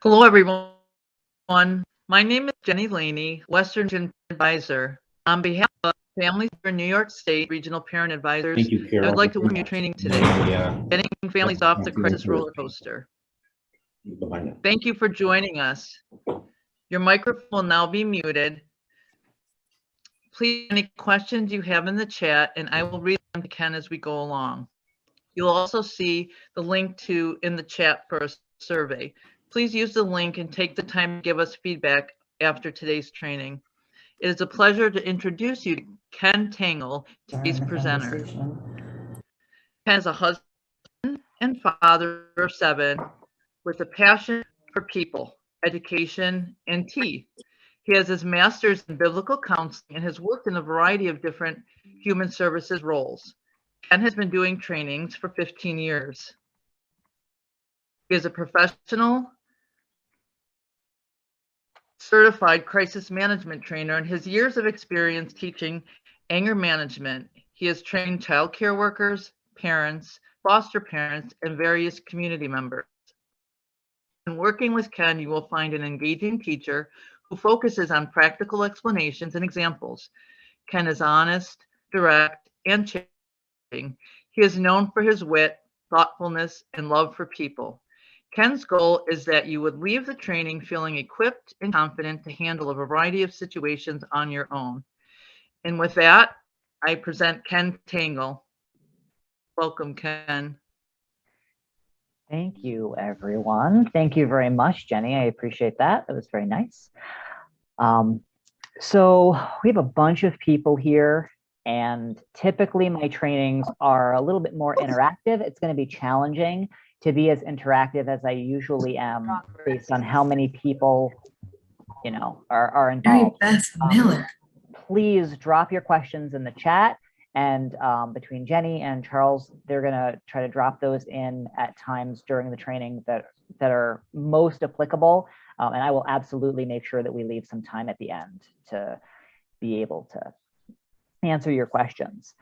Hello, everyone. My name is Jenny Laney, Western Region Advisor. On behalf of Families for New York State Regional Parent Advisors, Thank you, Carol. I would like to welcome you to training today, getting families off the crisis roller coaster. Thank you for joining us. Your microphone will now be muted. Please, any questions you have in the chat, and I will read them to Ken as we go along. You'll also see the link in the chat for a survey. Please use the link and take the time to give us feedback after today's training. It is a pleasure to introduce you to Ken Tangel, today's presenter. Ken is a husband and father of 7 with a passion for people, education, and tea. He has his master's in biblical counseling and has worked in a variety of different human services roles. Ken has been doing trainings for 15 years. He is a professional certified crisis management trainer, and his years of experience teaching anger management. He has trained child care workers, parents, foster parents, and various community members. In working with Ken, you will find an engaging teacher who focuses on practical explanations and examples. Ken is honest, direct, and challenging. He is known for his wit, thoughtfulness, and love for people. Ken's goal is that you would leave the training feeling equipped and confident to handle a variety of situations on your own. And with that, I present Ken Tangel. Welcome, Ken. Thank you, everyone. Thank you very much, Jenny. I appreciate that. That was very nice. So we have a bunch of people here, and typically my trainings are a little bit more interactive. It's going to be challenging to be as interactive as I usually am based on how many people, are involved. Please drop your questions in the chat, and between Jenny and Charles, they're going to try to drop those in at times during the training that are most applicable. And I will absolutely make sure that we leave some time at the end to be able to answer your questions.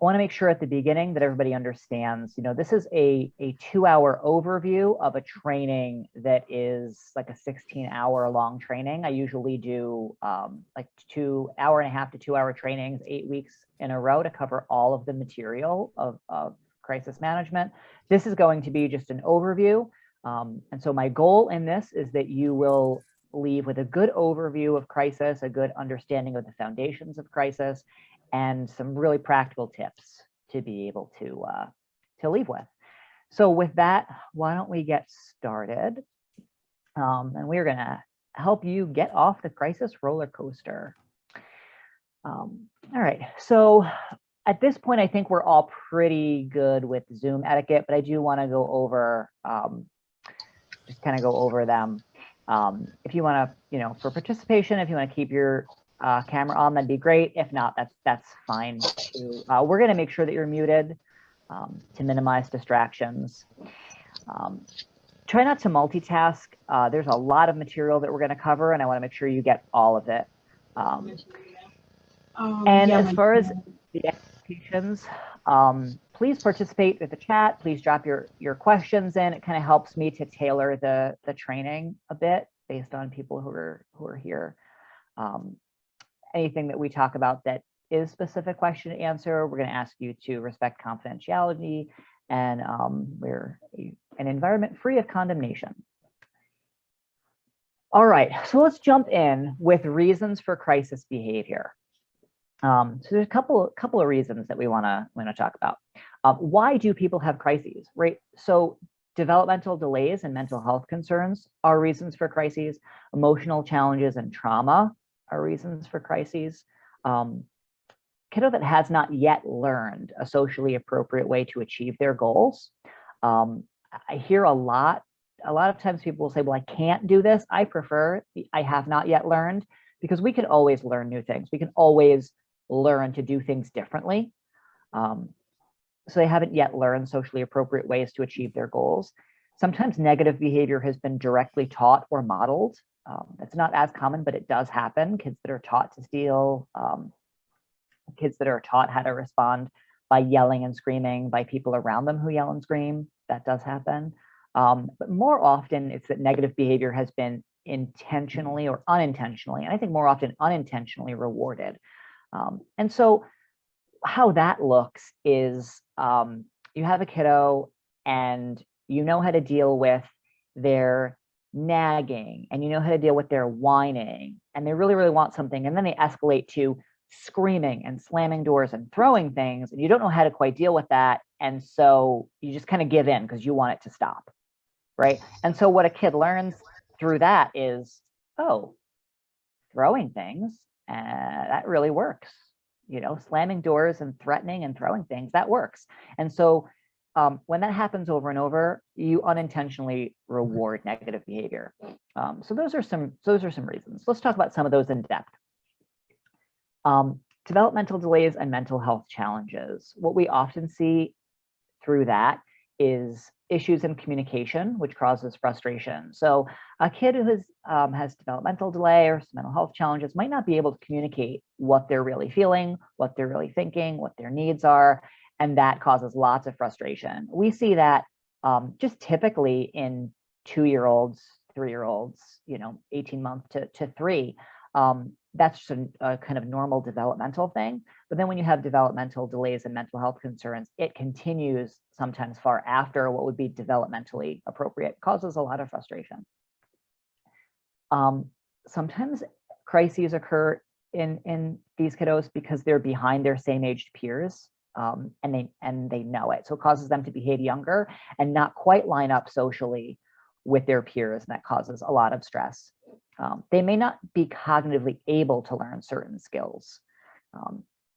I want to make sure at the beginning that everybody understands, this is a 2-hour overview of a training that is like a 16-hour long training. I usually do like 1.5 to 2 hour trainings, 8 weeks in a row to cover all of the material of crisis management. This is going to be just an overview. And so my goal in this is that you will leave with a good overview of crisis, a good understanding of the foundations of crisis, and some really practical tips to be able to leave with. So with that, why don't we get started? And we're gonna help you get off the crisis roller coaster. All right, so at this point, I think we're all pretty good with Zoom etiquette, but I do wanna go over, just kind of go over them. If you wanna, for participation, if you wanna keep your camera on, that'd be great. If not, that's fine too. We're going to make sure that you're muted to minimize distractions. Try not to multitask. There's a lot of material that we're going to cover, and I want to make sure you get all of it. As far as the expectations, please participate with the chat. Please drop your questions in. It kind of helps me to tailor the training a bit based on people who are here. Anything that we talk about that is specific question and answer, we're going to ask you to respect confidentiality, and we're an environment free of condemnation. All right, so let's jump in with reasons for crisis behavior. So there's a couple of reasons that we want to talk about. Why do people have crises, right? So developmental delays and mental health concerns are reasons for crises. Emotional challenges and trauma are reasons for crises. Kiddo that has not yet learned a socially appropriate way to achieve their goals. I hear a lot of times people will say, well, I can't do this. I prefer I have not yet learned, because we can always learn new things. We can always learn to do things differently. So they haven't yet learned socially appropriate ways to achieve their goals. Sometimes negative behavior has been directly taught or modeled. It's not as common, but it does happen. Kids that are taught to steal, kids that are taught how to respond by yelling and screaming, by people around them who yell and scream, that does happen. But more often, it's that negative behavior has been intentionally or unintentionally, and I think more often unintentionally rewarded. And so how that looks is you have a kiddo and you know how to deal with their nagging, and you know how to deal with their whining, and they really, really want something, and then they escalate to screaming and slamming doors and throwing things, and you don't know how to quite deal with that. And so you just kind of give in because you want it to stop, right? And so what a kid learns through that is, oh, throwing things, that really works. You know, slamming doors and threatening and throwing things, that works. And so when that happens over and over, you unintentionally reward negative behavior. So those are some reasons. Let's talk about some of those in depth. Developmental delays and mental health challenges. What we often see through that is issues in communication, which causes frustration. So a kid who has developmental delay or some mental health challenges might not be able to communicate what they're really feeling, what they're really thinking, what their needs are, and that causes lots of frustration. We see that just typically in 2-year-olds, 3-year-olds, 18 months to 3. That's just a kind of normal developmental thing. But then when you have developmental delays and mental health concerns, it continues sometimes far after what would be developmentally appropriate, causes a lot of frustration. Sometimes crises occur in these kiddos because they're behind their same aged peers, and they know it. So it causes them to behave younger and not quite line up socially with their peers, and that causes a lot of stress. They may not be cognitively able to learn certain skills.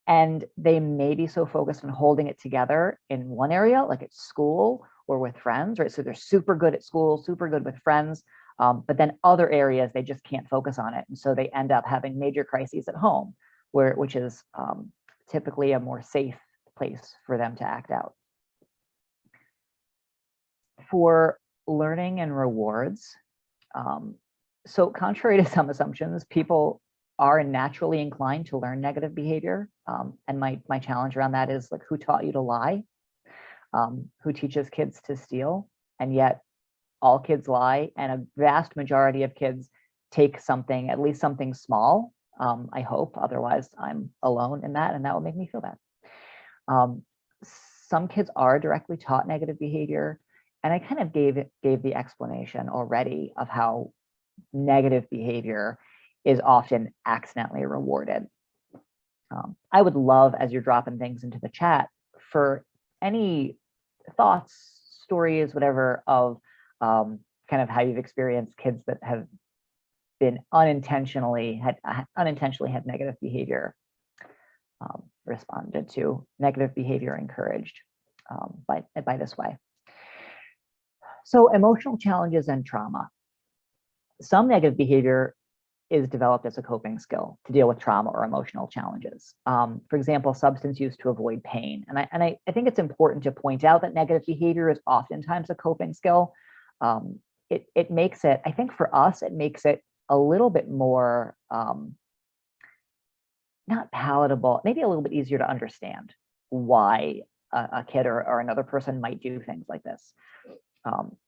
And they may be so focused on holding it together in one area, like at school or with friends, right? So they're super good at school, super good with friends, but then other areas, they just can't focus on it. And so they end up having major crises at home, which is typically a more safe place for them to act out. For learning and rewards, so contrary to some assumptions, people are naturally inclined to learn negative behavior. And my challenge around that is, like, who taught you to lie? Who teaches kids to steal? And yet all kids lie, and a vast majority of kids take something, at least something small. I hope, otherwise I'm alone in that, and that will make me feel bad. Some kids are directly taught negative behavior, and I kind of gave the explanation already of how negative behavior is often accidentally rewarded. I would love, as you're dropping things into the chat, for any thoughts, stories, whatever, of kind of how you've experienced kids that have been unintentionally had negative behavior responded to, negative behavior encouraged by this way. So emotional challenges and trauma. Some negative behavior is developed as a coping skill to deal with trauma or emotional challenges. For example, substance use to avoid pain. And I think it's important to point out that negative behavior is oftentimes a coping skill. It makes it, I think for us, it makes it a little bit more, not palatable, maybe a little bit easier to understand why a kid or another person might do things like this.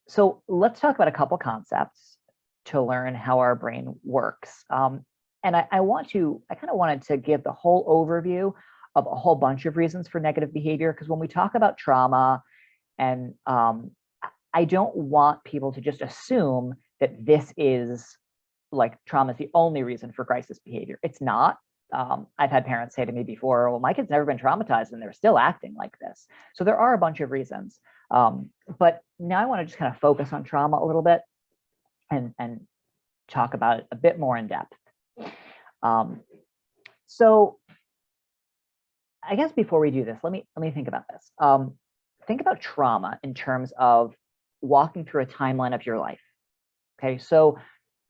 So let's talk about a couple concepts to learn how our brain works. And I kind of wanted to give the whole overview of a whole bunch of reasons for negative behavior, because when we talk about trauma, and I don't want people to just assume that this is, like, trauma is the only reason for crisis behavior. It's not. I've had parents say to me before, well, my kid's never been traumatized and they're still acting like this. So there are a bunch of reasons. But now I want to just kind of focus on trauma a little bit and talk about it a bit more in depth. So I guess before we do this, let me think about this. Think about trauma in terms of walking through a timeline of your life. Okay, so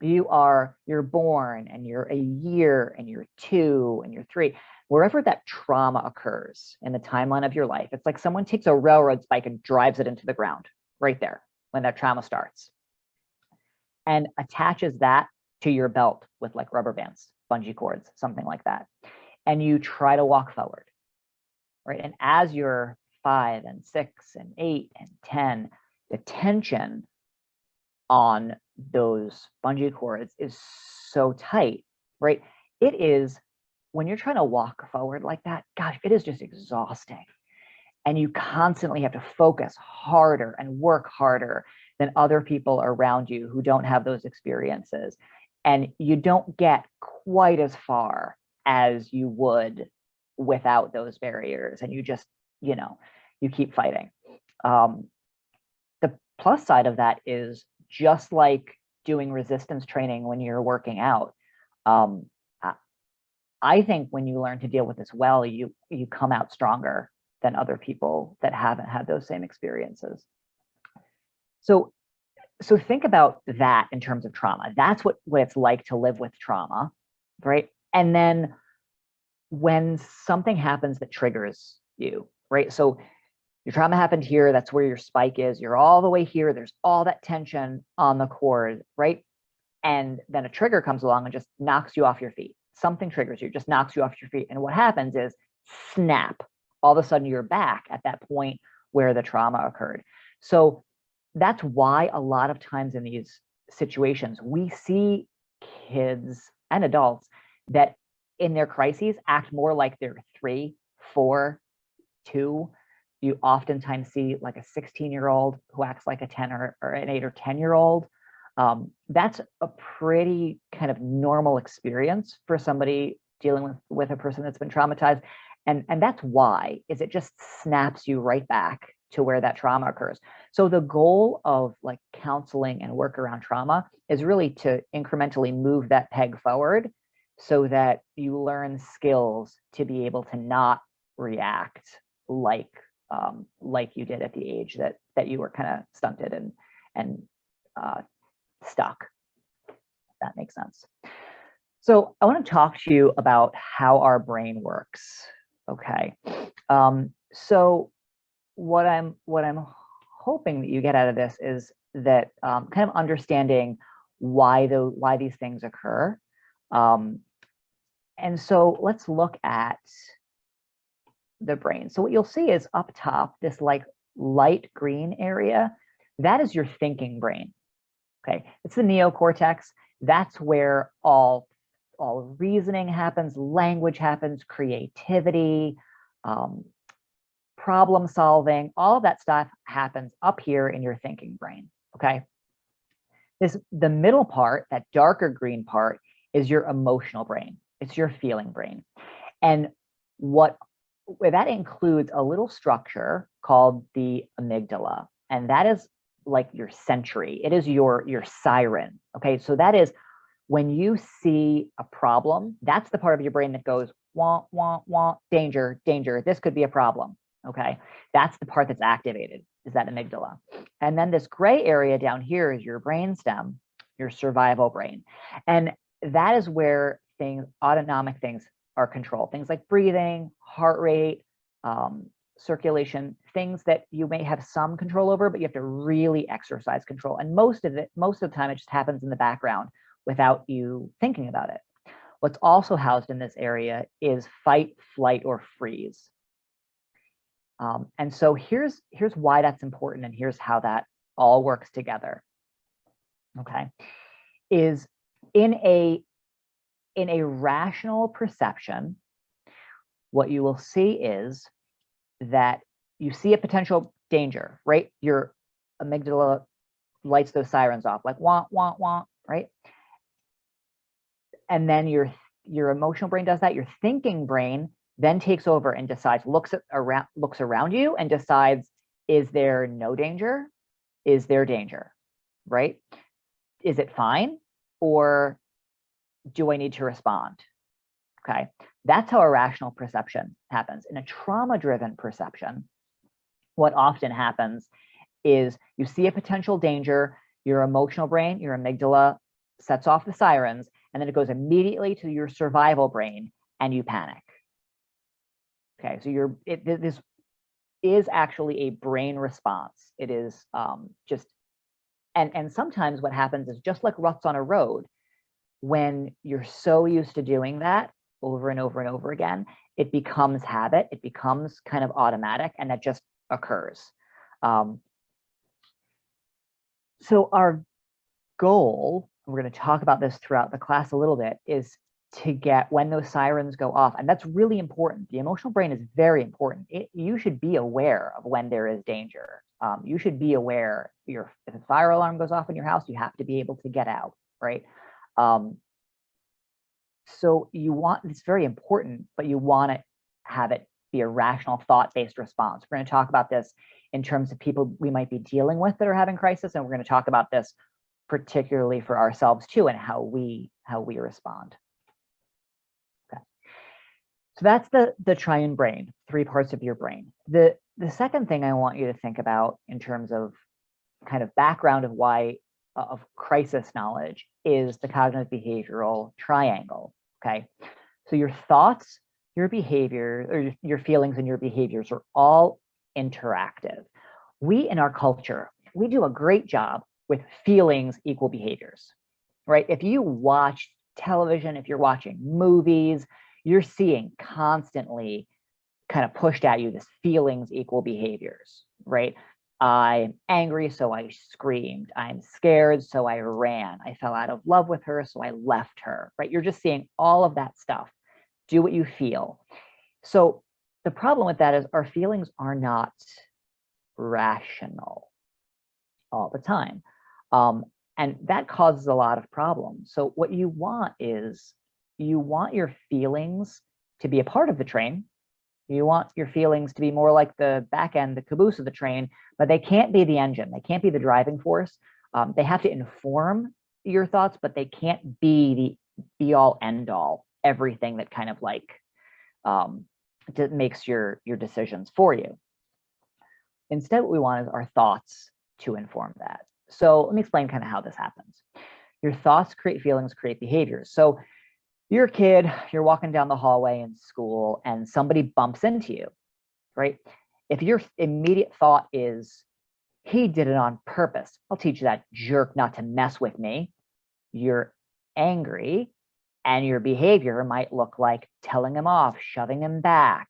you're born and you're a year and you're 2 and you're 3. Wherever that trauma occurs in the timeline of your life, it's like someone takes a railroad spike and drives it into the ground right there when that trauma starts, and attaches that to your belt with, like, rubber bands, bungee cords, something like that. And you try to walk forward, right? And as you're 5 and 6 and 8 and 10, the tension on those bungee cords is so tight, right? It is, when you're trying to walk forward like that, gosh, it is just exhausting. And you constantly have to focus harder and work harder than other people around you who don't have those experiences. And you don't get quite as far as you would without those barriers. And you just, you know, you keep fighting. The plus side of that is, just like doing resistance training when you're working out, I think when you learn to deal with this well, you come out stronger than other people that haven't had those same experiences. So think about that in terms of trauma. That's what it's like to live with trauma, right? And then when something happens that triggers you, right? So your trauma happened here, that's where your spike is, you're all the way here, there's all that tension on the cord, right? And then a trigger comes along and just knocks you off your feet. Something triggers you, just knocks you off your feet. And what happens is, snap, all of a sudden you're back at that point where the trauma occurred. So that's why a lot of times in these situations, we see kids and adults that in their crises act more like they're 3, 4, 2. You oftentimes see like a 16-year-old who acts like a 10 or an 8 or 10-year-old. That's a pretty kind of normal experience for somebody dealing with a person that's been traumatized. And that's why, is it just snaps you right back to where that trauma occurs. So the goal of like counseling and work around trauma is really to incrementally move that peg forward so that you learn skills to be able to not react like you did at the age that you were kind of stunted and stuck. If that makes sense. So I want to talk to you about how our brain works. Okay. So what I'm hoping that you get out of this is that kind of understanding why these things occur. And so let's look at the brain. So what you'll see is up top, this like light green area, that is your thinking brain. Okay, it's the neocortex. That's where all reasoning happens, language happens, creativity, problem solving, all of that stuff happens up here in your thinking brain. Okay, the middle part, that darker green part, is your emotional brain. It's your feeling brain. And that includes a little structure called the amygdala, and that is like your sentry. It is your siren. Okay, so that is when you see a problem, that's the part of your brain that goes wah wah wah, danger, danger, this could be a problem. Okay, that's the part that's activated, is that amygdala. And then this gray area down here is your brainstem, your survival brain, and that is where autonomic things are controlled. Things like breathing, heart rate, circulation, things that you may have some control over, but you have to really exercise control. And most of the time, it just happens in the background without you thinking about it. What's also housed in this area is fight, flight, or freeze. And so here's why that's important, and here's how that all works together. Okay, is in a rational perception, what you will see is that you see a potential danger, right? Your amygdala lights those sirens off, like wah, wah, wah, right? And then your emotional brain does that. Your thinking brain then takes over and decides, looks around you and decides, is there no danger? Is there danger, right? Is it fine? Or do I need to respond? Okay, that's how a rational perception happens. In a trauma-driven perception, what often happens is you see a potential danger, your emotional brain, your amygdala, sets off the sirens, and then it goes immediately to your survival brain and you panic. Okay, so this is actually a brain response. It is just, and sometimes what happens is, just like ruts on a road, when you're so used to doing that over and over and over again, it becomes habit, it becomes kind of automatic, and that just occurs. So our goal, we're going to talk about this throughout the class a little bit, is to get when those sirens go off. And that's really important. The emotional brain is very important. You should be aware of when there is danger. You should be aware if a fire alarm goes off in your house, you have to be able to get out, right? So it's very important, but you want to have it be a rational, thought-based response. We're going to talk about this in terms of people we might be dealing with that are having crisis, and we're going to talk about this particularly for ourselves too, and how we respond. Okay. So that's the triune brain, 3 parts of your brain. The second thing I want you to think about in terms of kind of background of crisis knowledge is the cognitive behavioral triangle. Okay. So your thoughts, your behavior, or your feelings and your behaviors are all interactive. We in our culture, we do a great job with feelings equal behaviors, right? If you watch television, if you're watching movies, you're seeing constantly kind of pushed at you this feelings equal behaviors, right? I'm angry, so I screamed. I'm scared, so I ran. I fell out of love with her, so I left her, right? You're just seeing all of that stuff. Do what you feel. So the problem with that is our feelings are not rational all the time. And that causes a lot of problems. So what you want is you want your feelings to be a part of the train. You want your feelings to be more like the back end, the caboose of the train, but they can't be the engine. They can't be the driving force. They have to inform your thoughts, but they can't be the be all end all, everything that kind of like makes your decisions for you. Instead, what we want is our thoughts to inform that. So let me explain kind of how this happens. Your thoughts create feelings, create behaviors. So you're a kid, you're walking down the hallway in school and somebody bumps into you, right? If your immediate thought is, he did it on purpose, I'll teach that jerk not to mess with me, you're angry, and your behavior might look like telling him off, shoving him back,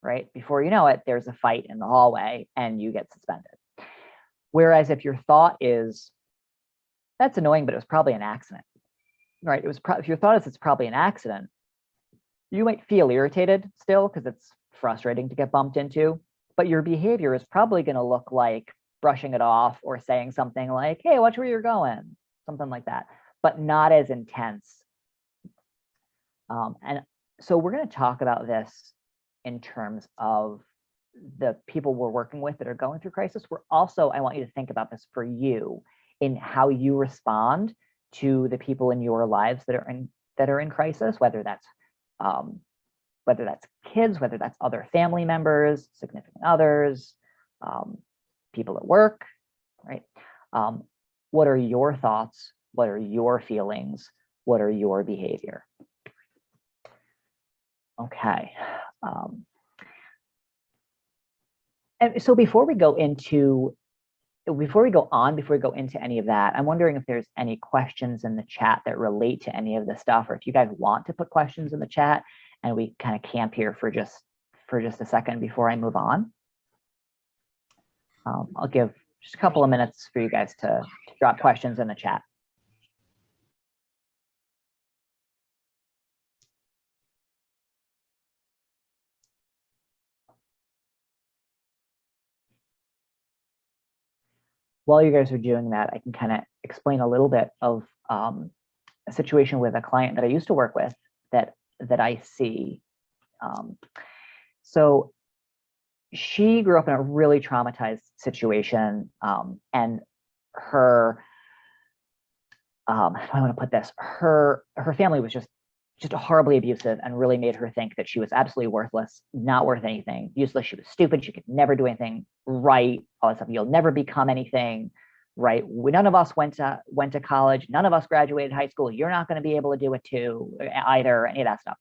right? Before you know it, there's a fight in the hallway and you get suspended. Whereas if your thought is, that's annoying, but it was probably an accident, right? If your thought is it's probably an accident, you might feel irritated still because it's frustrating to get bumped into, but your behavior is probably going to look like brushing it off or saying something like, hey, watch where you're going, something like that, but not as intense. And so we're going to talk about this in terms of the people we're working with that are going through crisis. I want you to think about this for you in how you respond to the people in your lives that are in crisis, whether that's kids, whether that's other family members, significant others, people at work, right? What are your thoughts? What are your feelings? What are your behavior? Okay. And so before we go into any of that, I'm wondering if there's any questions in the chat that relate to any of this stuff, or if you guys want to put questions in the chat and we kind of camp here for just a second before I move on. I'll give just a couple of minutes for you guys to drop questions in the chat. While you guys are doing that, I can kind of explain a little bit of a situation with a client that I used to work with that I see. So she grew up in a really traumatized situation, and her, how do I want to put this? Her family was just horribly abusive and really made her think that she was absolutely worthless, not worth anything, useless. She was stupid. She could never do anything right. All that stuff. You'll never become anything, right? None of us went to college. None of us graduated high school. You're not going to be able to do it too, either, any of that stuff.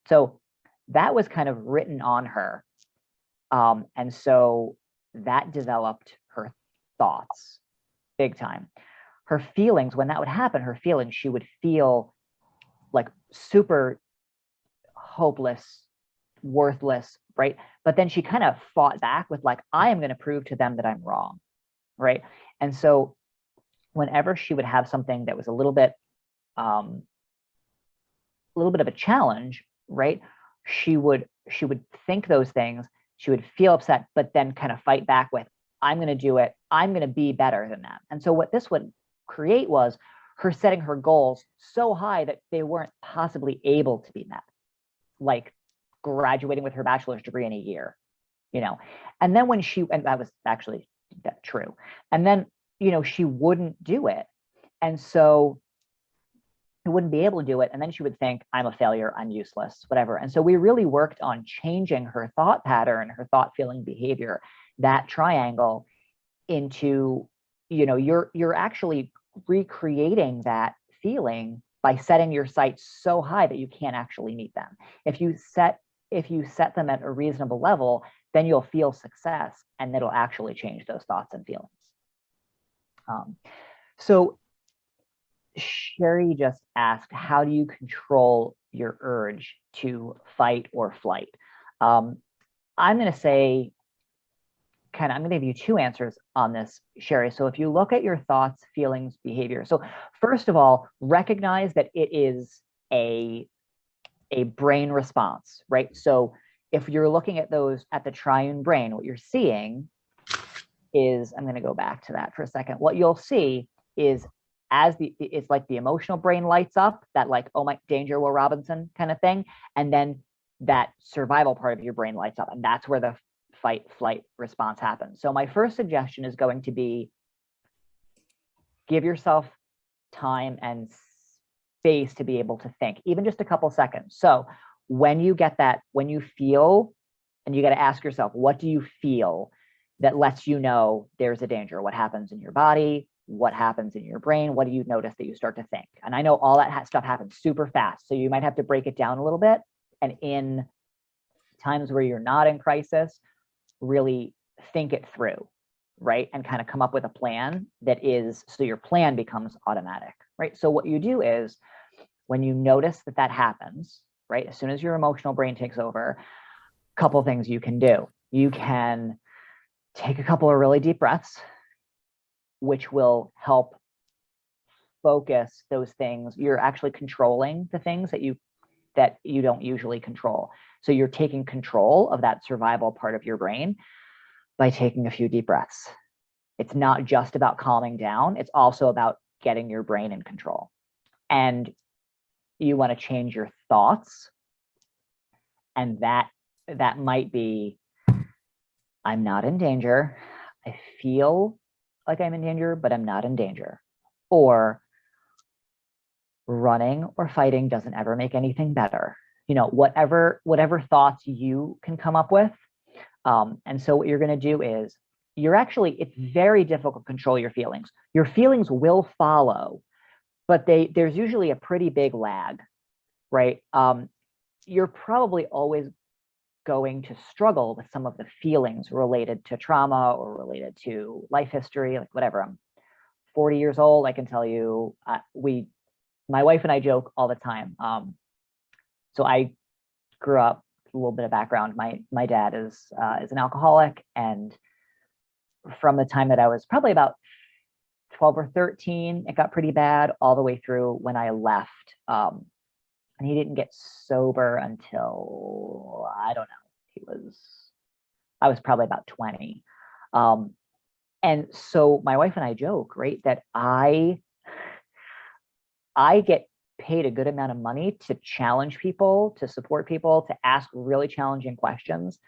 So that was kind of written on her. And so that developed her thoughts big time. Her feelings, when that would happen, she would feel like super hopeless, worthless, right? But then she kind of fought back with like, I am going to prove to them that I'm wrong, right? And so whenever she would have something that was a little bit of a challenge, right? She would think those things, she would feel upset, but then kind of fight back with, I'm going to do it. I'm going to be better than that. And so what this would create was her setting her goals so high that they weren't possibly able to be met, like graduating with her bachelor's degree in a year, you know. And then when and that was actually true. And then, you know, she wouldn't do it. And so she wouldn't be able to do it. And then she would think, I'm a failure, I'm useless, whatever. And so we really worked on changing her thought pattern, her thought, feeling, behavior, that triangle into, you know, you're actually recreating that feeling by setting your sights so high that you can't actually meet them. If you set them at a reasonable level, then you'll feel success, and it'll actually change those thoughts and feelings. So Sherry just asked, how do you control your urge to fight or flight? I'm going to say, I'm going to give you two answers on this, Sherry. So if you look at your thoughts, feelings, behavior. So first of all, recognize that it is a brain response, right? So if you're looking at those at the triune brain, what you're seeing is, I'm going to go back to that for a second. What you'll see is it's like the emotional brain lights up, that like, oh my, danger, Will Robinson kind of thing. And then that survival part of your brain lights up. And that's where the fight flight response happens. So my first suggestion is going to be, give yourself time and space to be able to think, even just a couple seconds. So when you get that, when you feel, and you got to ask yourself, what do you feel that lets you know there's a danger? What happens in your body? What happens in your brain? What do you notice that you start to think? And I know all that stuff happens super fast, so you might have to break it down a little bit. And in times where you're not in crisis, really think it through, right? And kind of come up with a plan that is, so your plan becomes automatic, right? So what you do is, when you notice that that happens, right, as soon as your emotional brain takes over, a couple things you can do. You can take a couple of really deep breaths, which will help focus those things. You're actually controlling the things that you don't usually control. So you're taking control of that survival part of your brain by taking a few deep breaths. It's not just about calming down. It's also about getting your brain in control. And you want to change your thoughts. And that might be, I'm not in danger. I feel like I'm in danger, but I'm not in danger. Or running or fighting doesn't ever make anything better. You know, whatever thoughts you can come up with. And so what you're going to do is, it's very difficult to control your feelings. Your feelings will follow, but there's usually a pretty big lag, right? You're probably always going to struggle with some of the feelings related to trauma or related to life history, like whatever. I'm 40 years old. I can tell you, my wife and I joke all the time. So I grew up, a little bit of background. My dad is an alcoholic, and from the time that I was probably about 12 or 13, it got pretty bad all the way through when I left. And he didn't get sober until, I don't know, I was probably about 20. And so my wife and I joke, right, that I get paid a good amount of money to challenge people, to support people, to ask really challenging questions.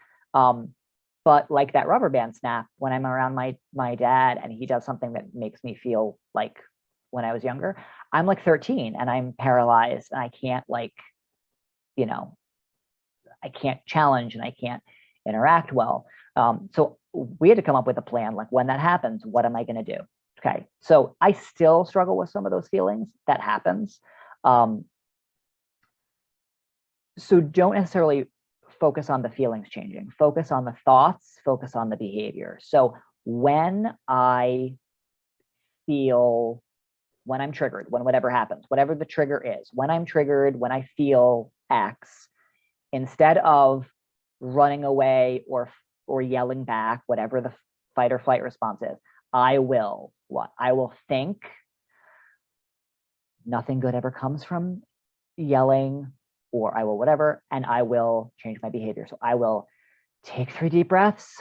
But like that rubber band snap, when I'm around my dad and he does something that makes me feel like when I was younger, I'm like 13 and I'm paralyzed and I can't, like, you know, I can't challenge and I can't interact well. So we had to come up with a plan, like, when that happens, what am I going to do? Okay, so I still struggle with some of those feelings. That happens. So don't necessarily focus on the feelings changing. Focus on the thoughts, focus on the behavior. So when I feel, when I'm triggered, when whatever happens, whatever the trigger is, when I'm triggered, when I feel X, instead of running away or yelling back, whatever the fight or flight response is, I will think nothing good ever comes from yelling, or I will whatever, and I will change my behavior. So I will take 3 deep breaths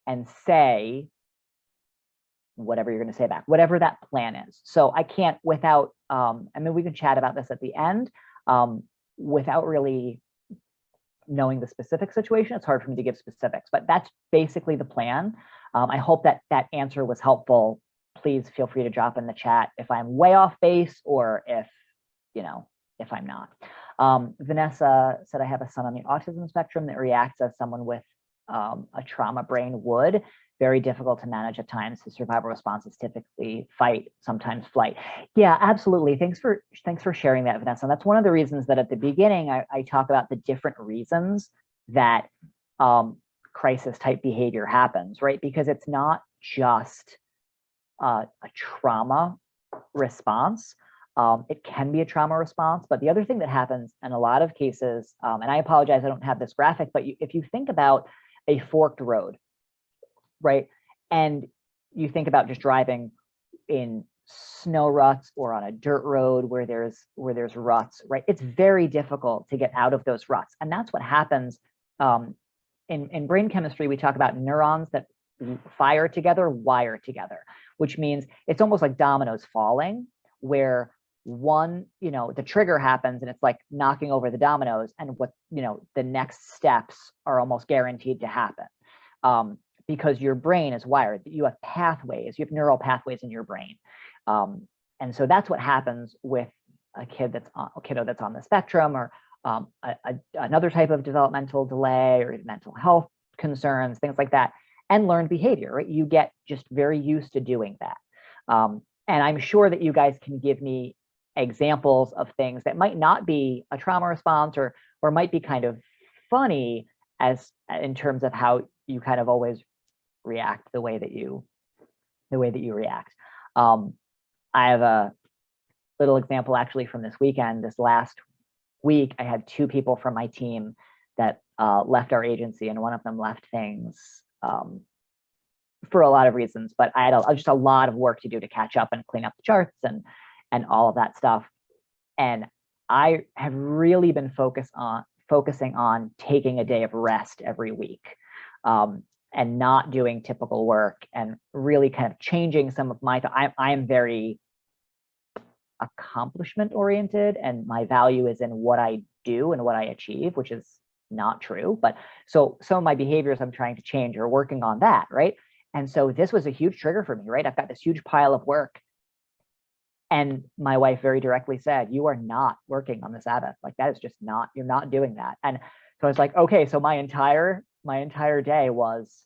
and say whatever you're going to say back, whatever that plan is. So I can't without, I mean, we can chat about this at the end, without really knowing the specific situation. It's hard for me to give specifics, but that's basically the plan. I hope that that answer was helpful. Please feel free to drop in the chat if I'm way off base, or if, you know, if I'm not. Vanessa said, I have a son on the autism spectrum that reacts as someone with a trauma brain would. Very difficult to manage at times. His survival response is typically fight, sometimes flight. Yeah, absolutely. Thanks for sharing that, Vanessa. And that's one of the reasons that at the beginning I talk about the different reasons that crisis type behavior happens, right? Because it's not just a trauma response. It can be a trauma response, but the other thing that happens in a lot of cases, and I apologize, I don't have this graphic, but if you think about a forked road, right? And you think about just driving in snow ruts or on a dirt road where there's ruts, right? It's very difficult to get out of those ruts. And that's what happens in brain chemistry. We talk about neurons that fire together, wire together, which means it's almost like dominoes falling, where one, you know, the trigger happens and it's like knocking over the dominoes, and what, you know, the next steps are almost guaranteed to happen. Because your brain is wired, you have pathways, you have neural pathways in your brain. And so that's what happens with a kiddo that's on the spectrum, or another type of developmental delay, or mental health concerns, things like that, and learned behavior, right? You get just very used to doing that. And I'm sure that you guys can give me examples of things that might not be a trauma response, or might be kind of funny as in terms of how you kind of always react the way that you react. I have a little example actually from this weekend. This last week, I had 2 people from my team that left our agency, and one of them left things for a lot of reasons, but I had just a lot of work to do to catch up and clean up the charts and all of that stuff. And I have really been focusing on taking a day of rest every week, and not doing typical work, and really kind of changing some of my, I am very accomplishment oriented, and my value is in what I do and what I achieve, which is not true. But so some of my behaviors I'm trying to change or working on that, right? And so this was a huge trigger for me, right? I've got this huge pile of work. And my wife very directly said, you are not working on the Sabbath. Like, that is just not, you're not doing that. And so I was like, okay, so my entire day was,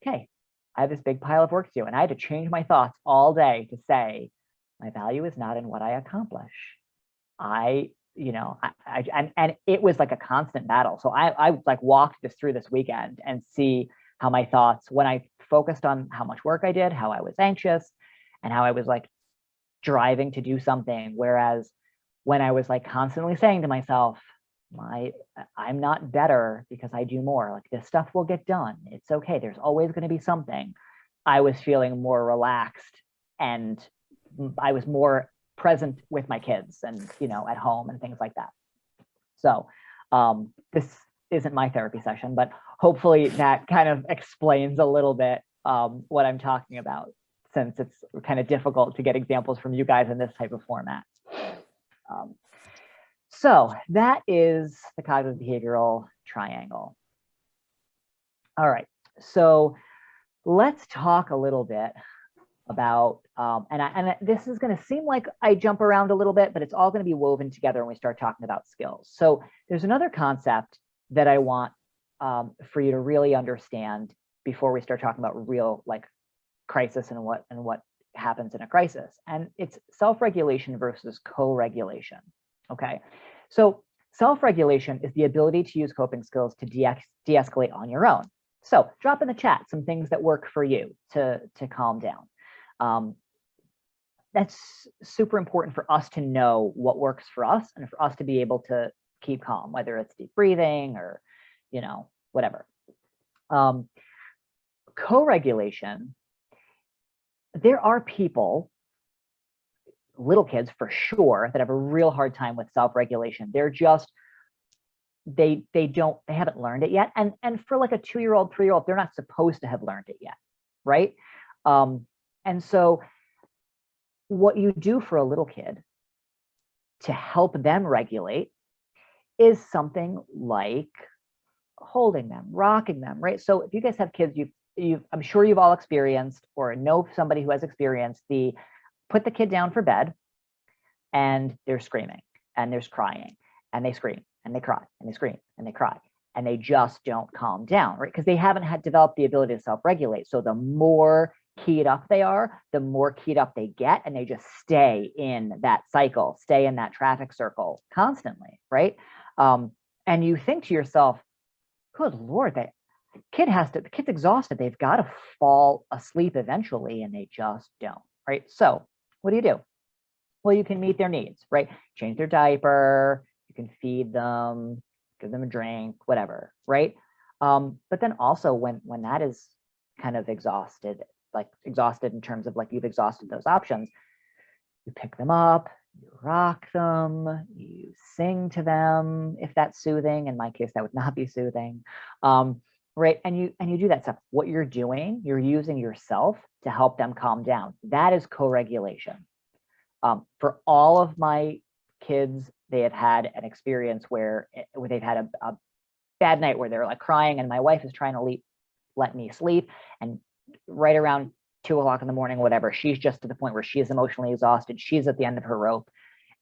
okay, I have this big pile of work to do. And I had to change my thoughts all day to say, my value is not in what I accomplish. And it was like a constant battle. So I like walked this through this weekend and see how my thoughts, when I focused on how much work I did, how I was anxious, and how I was like driving to do something. Whereas when I was like constantly saying to myself, I'm not better because I do more, like this stuff will get done, it's okay, there's always going to be something, I was feeling more relaxed, and I was more present with my kids and, you know, at home and things like that. So this isn't my therapy session, but hopefully that kind of explains a little bit what I'm talking about, since it's kind of difficult to get examples from you guys in this type of format. So that is the cognitive behavioral triangle. All right, so let's talk a little bit about, and this is going to seem like I jump around a little bit, but it's all going to be woven together when we start talking about skills. So there's another concept that I want for you to really understand before we start talking about real like crisis and what happens in a crisis, and it's self-regulation versus co-regulation. Okay, so self-regulation is the ability to use coping skills to de-escalate on your own. So drop in the chat some things that work for you to calm down. That's super important for us to know what works for us, and for us to be able to keep calm, whether it's deep breathing or, you know, whatever. Co-regulation, there are people little kids for sure that have a real hard time with self-regulation. They're just, they haven't learned it yet. And for like a 2-year-old, 3-year-old, they're not supposed to have learned it yet, right? And so what you do for a little kid to help them regulate is something like holding them, rocking them, right? So if you guys have kids, I'm sure you've all experienced or know somebody who has experienced the put the kid down for bed and they're screaming and there's crying and they scream and they cry and they scream and they cry and they just don't calm down, right? Because they haven't had developed the ability to self-regulate. So the more keyed up they are, the more keyed up they get, and they just stay in that cycle, stay in that traffic circle constantly, right? And you think to yourself, good Lord, the kid's exhausted. They've got to fall asleep eventually, and they just don't, right? So what do? Well, you can meet their needs, right? Change their diaper, you can feed them, give them a drink, whatever, right? But then also when that is kind of exhausted in terms of like you've exhausted those options, you pick them up, you rock them, you sing to them if that's soothing. In my case, that would not be soothing, right? And you do that stuff. What you're doing, you're using yourself to help them calm down. That is co-regulation. For all of my kids, they have had an experience where they've had a bad night where they're like crying, and my wife is trying to let me sleep, and right around 2 o'clock in the morning, whatever, she's just to the point where she is emotionally exhausted. She's at the end of her rope,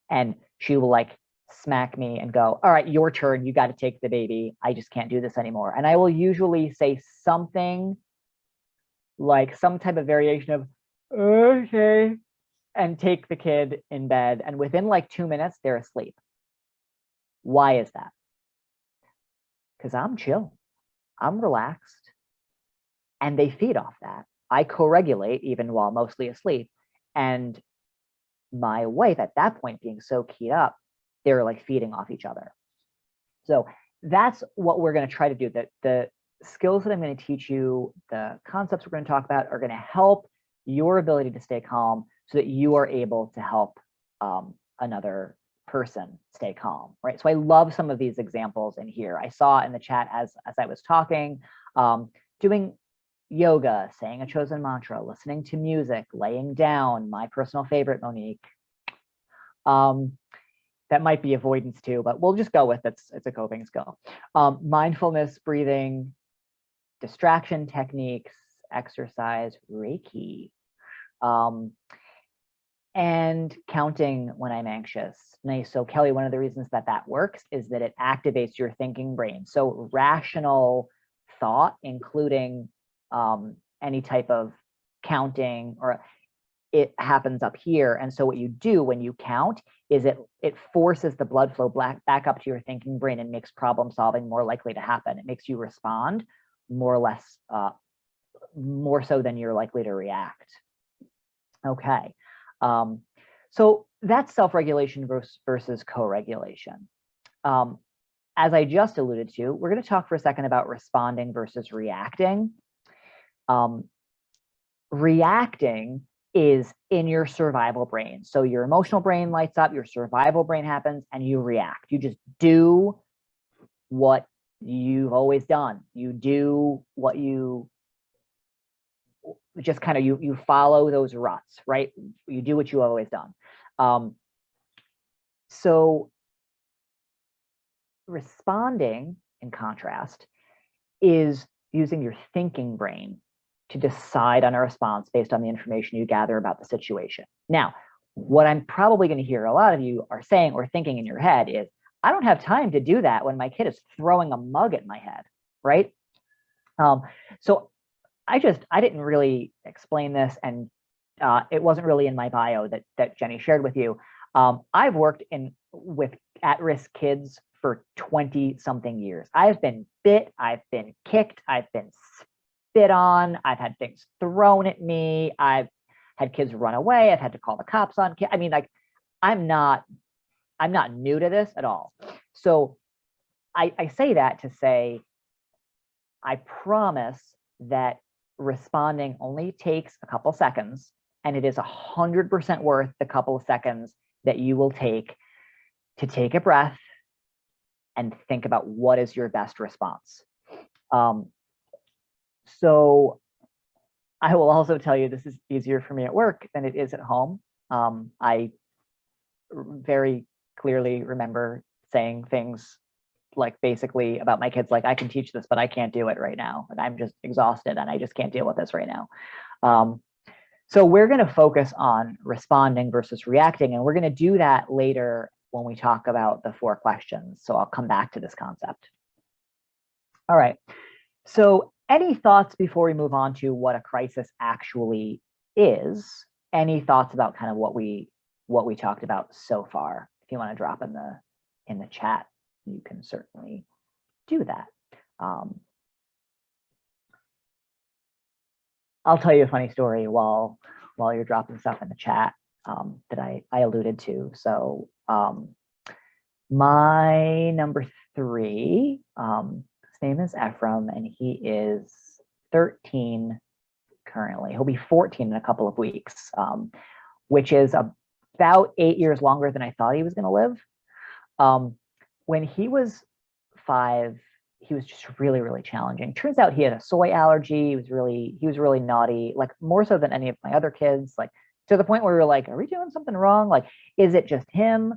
and she will like smack me and go, all right, your turn. You got to take the baby. I just can't do this anymore. And I will usually say something like some type of variation of, okay, and take the kid in bed. And within like 2 minutes, they're asleep. Why is that? Because I'm chill. I'm relaxed. And they feed off that. I co-regulate even while mostly asleep. And my wife at that point being so keyed up, they're like feeding off each other. So that's what we're going to try to do. The skills that I'm going to teach you, the concepts we're going to talk about are going to help your ability to stay calm so that you are able to help another person stay calm, right? So I love some of these examples in here. I saw in the chat as I was talking, doing yoga, saying a chosen mantra, listening to music, laying down, my personal favorite, Monique. That might be avoidance too, but we'll just go with it's a coping skill. Mindfulness, breathing, distraction techniques, exercise, Reiki, and counting when I'm anxious. Nice. So Kelly, one of the reasons that works is that it activates your thinking brain. So rational thought, including any type of counting, or it happens up here. And so what you do when you count is it forces the blood flow back up to your thinking brain and makes problem solving more likely to happen. It makes you respond more so than you're likely to react. Okay. So that's self-regulation versus co-regulation. As I just alluded to, we're going to talk for a second about responding versus reacting. Reacting is in your survival brain. So your emotional brain lights up, your survival brain happens, and you react. You just do what you've always done. You do what you just kind of, you follow those ruts, right? You do what you've always done. So responding, in contrast, is using your thinking brain to decide on a response based on the information you gather about the situation. Now, what I'm probably going to hear a lot of you are saying or thinking in your head is, I don't have time to do that when my kid is throwing a mug at my head, right? So I didn't really explain this, and it wasn't really in my bio that Jenny shared with you. I've worked with at-risk kids for 20-something years. I've been bit, I've been kicked, I've been spit on, I've had things thrown at me, I've had kids run away, I've had to call the cops on kids. I mean, like, I'm not new to this at all. So I say that to say, I promise that responding only takes a couple seconds, And it is 100% worth the couple of seconds that you will take to take a breath and think about what is your best response. So I will also tell you, this is easier for me at work than it is at home. I very clearly remember saying things like basically about my kids, like, I can teach this, but I can't do it right now. And I'm just exhausted and I just can't deal with this right now. So we're going to focus on responding versus reacting. And we're going to do that later when we talk about the 4 questions. So I'll come back to this concept. All right. So any thoughts before we move on to what a crisis actually is? Any thoughts about kind of what we talked about so far? If you want to drop in the chat, you can certainly do that. I'll tell you a funny story while you're dropping stuff in the chat that I alluded to. So my number 3, his name is Ephraim, and he is 13 currently. He'll be 14 in a couple of weeks, which is about 8 years longer than I thought he was going to live. When he was 5, he was just really, really challenging. Turns out he had a soy allergy. He was really naughty, like more so than any of my other kids, like to the point where we were like, are we doing something wrong? Like, is it just him?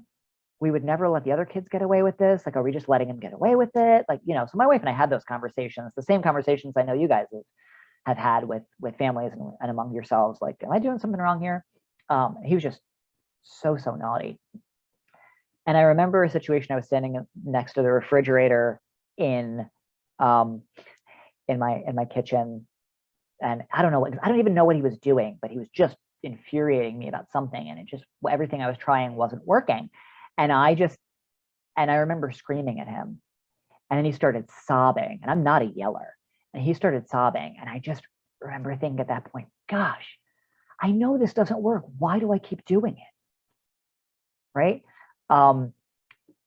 We would never let the other kids get away with this. Like, are we just letting him get away with it? Like, so my wife and I had those conversations, the same conversations I know you guys have had with families and among yourselves. Like, am I doing something wrong here? He was just so naughty. And I remember a situation. I was standing next to the refrigerator in my kitchen, and I don't even know what he was doing, but he was just infuriating me about something, and everything I was trying wasn't working. And I remember screaming at him, and then he started sobbing, and I'm not a yeller, and he started sobbing, and I just remember thinking at that point, gosh, I know this doesn't work. Why do I keep doing it? Right?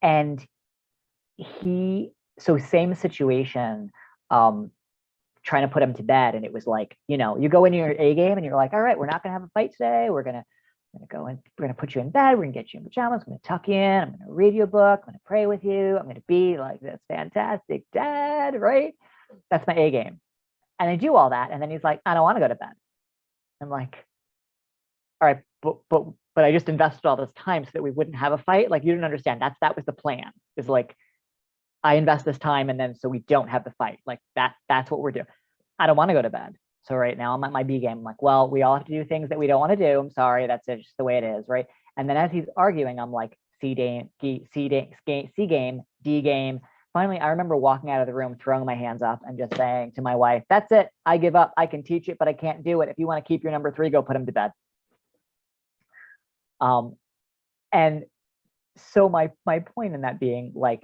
And so same situation, trying to put him to bed. And it was like, you go into your A game and you're like, all right, we're not going to have a fight today. We're going to put you in bed. We're going to get you in pajamas. I'm going to tuck you in. I'm going to read you a book. I'm going to pray with you. I'm going to be like this fantastic dad, right? That's my A game. And I do all that. And then he's like, I don't want to go to bed. I'm like, all right, but I just invested all this time so that we wouldn't have a fight. Like, you didn't understand. That was the plan. Is like, I invest this time and then so we don't have the fight. Like, that's what we're doing. I don't want to go to bed. So right now I'm at my B game. I'm like, well, we all have to do things that we don't want to do. I'm sorry, that's just the way it is, right? And then as he's arguing, I'm like, C game, D game. Finally, I remember walking out of the room, throwing my hands up and just saying to my wife, that's it. I give up. I can teach it, but I can't do it. If you want to keep your number 3, go put him to bed. And so my point in that being, like,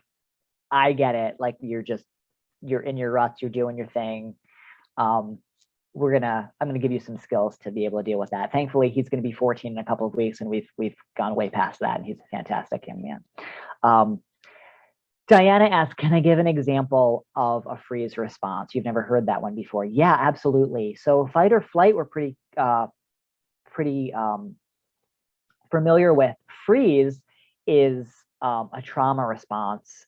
I get it. Like, you're in your ruts, you're doing your thing. I'm gonna give you some skills to be able to deal with that. Thankfully, he's going to be 14 in a couple of weeks, and we've gone way past that, and he's a fantastic young man. Diana asked, can I give an example of a freeze response? You've never heard that one before. Yeah, absolutely. So fight or flight, we're pretty familiar with. Freeze is a trauma response,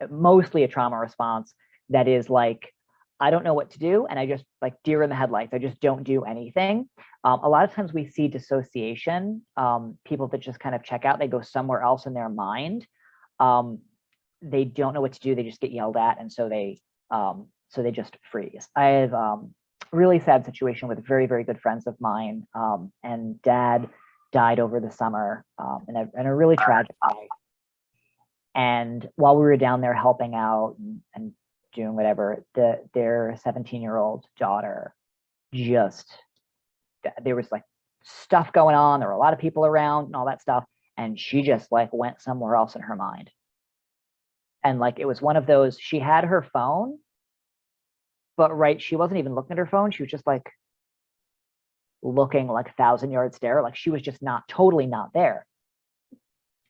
mostly a trauma response that is like, I don't know what to do, and I just, like, deer in the headlights. I just don't do anything. A lot of times we see dissociation, people that just kind of check out, they go somewhere else in their mind. They don't know what to do. They just get yelled at, and so they just freeze. I have really sad situation with very, very good friends of mine, and dad died over the summer in a really tragic way. And while we were down there helping out and doing whatever, their 17-year-old daughter there was like stuff going on. There were a lot of people around and all that stuff. And she just like went somewhere else in her mind. And like, it was one of those, she had her phone, but she wasn't even looking at her phone. She was just like looking like a 1,000-yard stare. Like, she was just totally not there.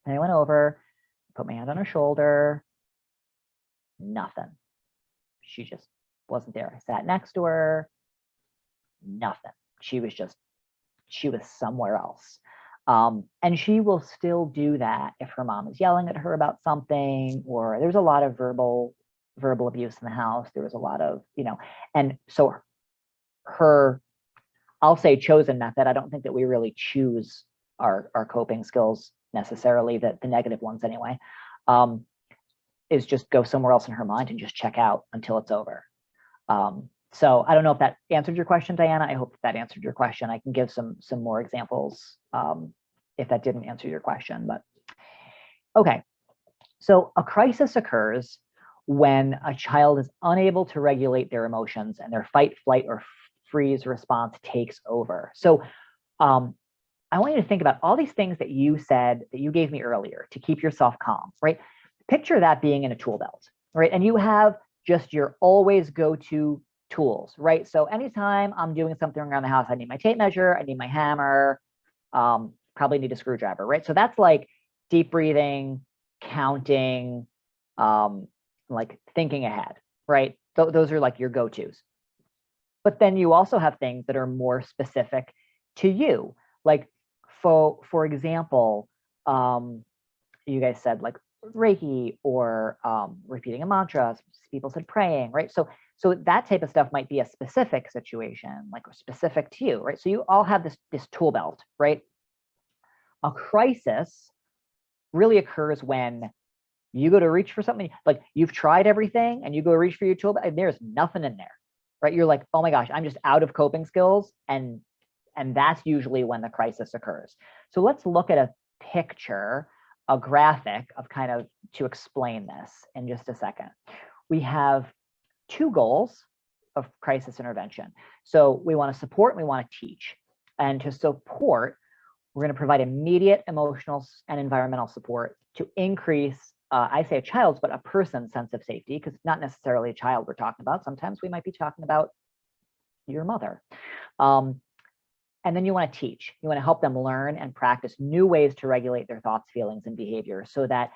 And I went over, put my hand on her shoulder, nothing. She just wasn't there. I sat next to her, nothing. She she was somewhere else. And she will still do that if her mom is yelling at her about something, or there's a lot of verbal abuse in the house. There was a lot of, and so her, I'll say chosen method. I don't think that we really choose our coping skills necessarily, the negative ones anyway, is just go somewhere else in her mind and just check out until it's over. So I don't know if that answered your question, Diana. I hope that answered your question. I can give some more examples if that didn't answer your question, but okay. So a crisis occurs when a child is unable to regulate their emotions and their fight, flight, or freeze response takes over. So I want you to think about all these things that you said, that you gave me earlier to keep yourself calm, right? Picture that being in a tool belt, right? And you have just your always go-to tools, right? So anytime I'm doing something around the house, I need my tape measure, I need my hammer, probably need a screwdriver, right? So that's like deep breathing, counting, like thinking ahead, right? Those are like your go-tos. But then you also have things that are more specific to you. Like for example, you guys said like Reiki or repeating a mantra. People said praying, right? So that type of stuff might be a specific situation, like specific to you, right? So you all have this tool belt, right? A crisis really occurs when you go to reach for something, like you've tried everything and you go to reach for your tool belt and there's nothing in there, right? You're like, oh my gosh, I'm just out of coping skills. And that's usually when the crisis occurs. So let's look at a picture, a graphic of kind of to explain this in just a second. We have two goals of crisis intervention. So we want to support and we want to teach. And to support, we're going to provide immediate emotional and environmental support to increase, I say a child's, but a person's sense of safety, because it's not necessarily a child we're talking about. Sometimes we might be talking about your mother. And then you want to teach. You want to help them learn and practice new ways to regulate their thoughts, feelings, and behavior so that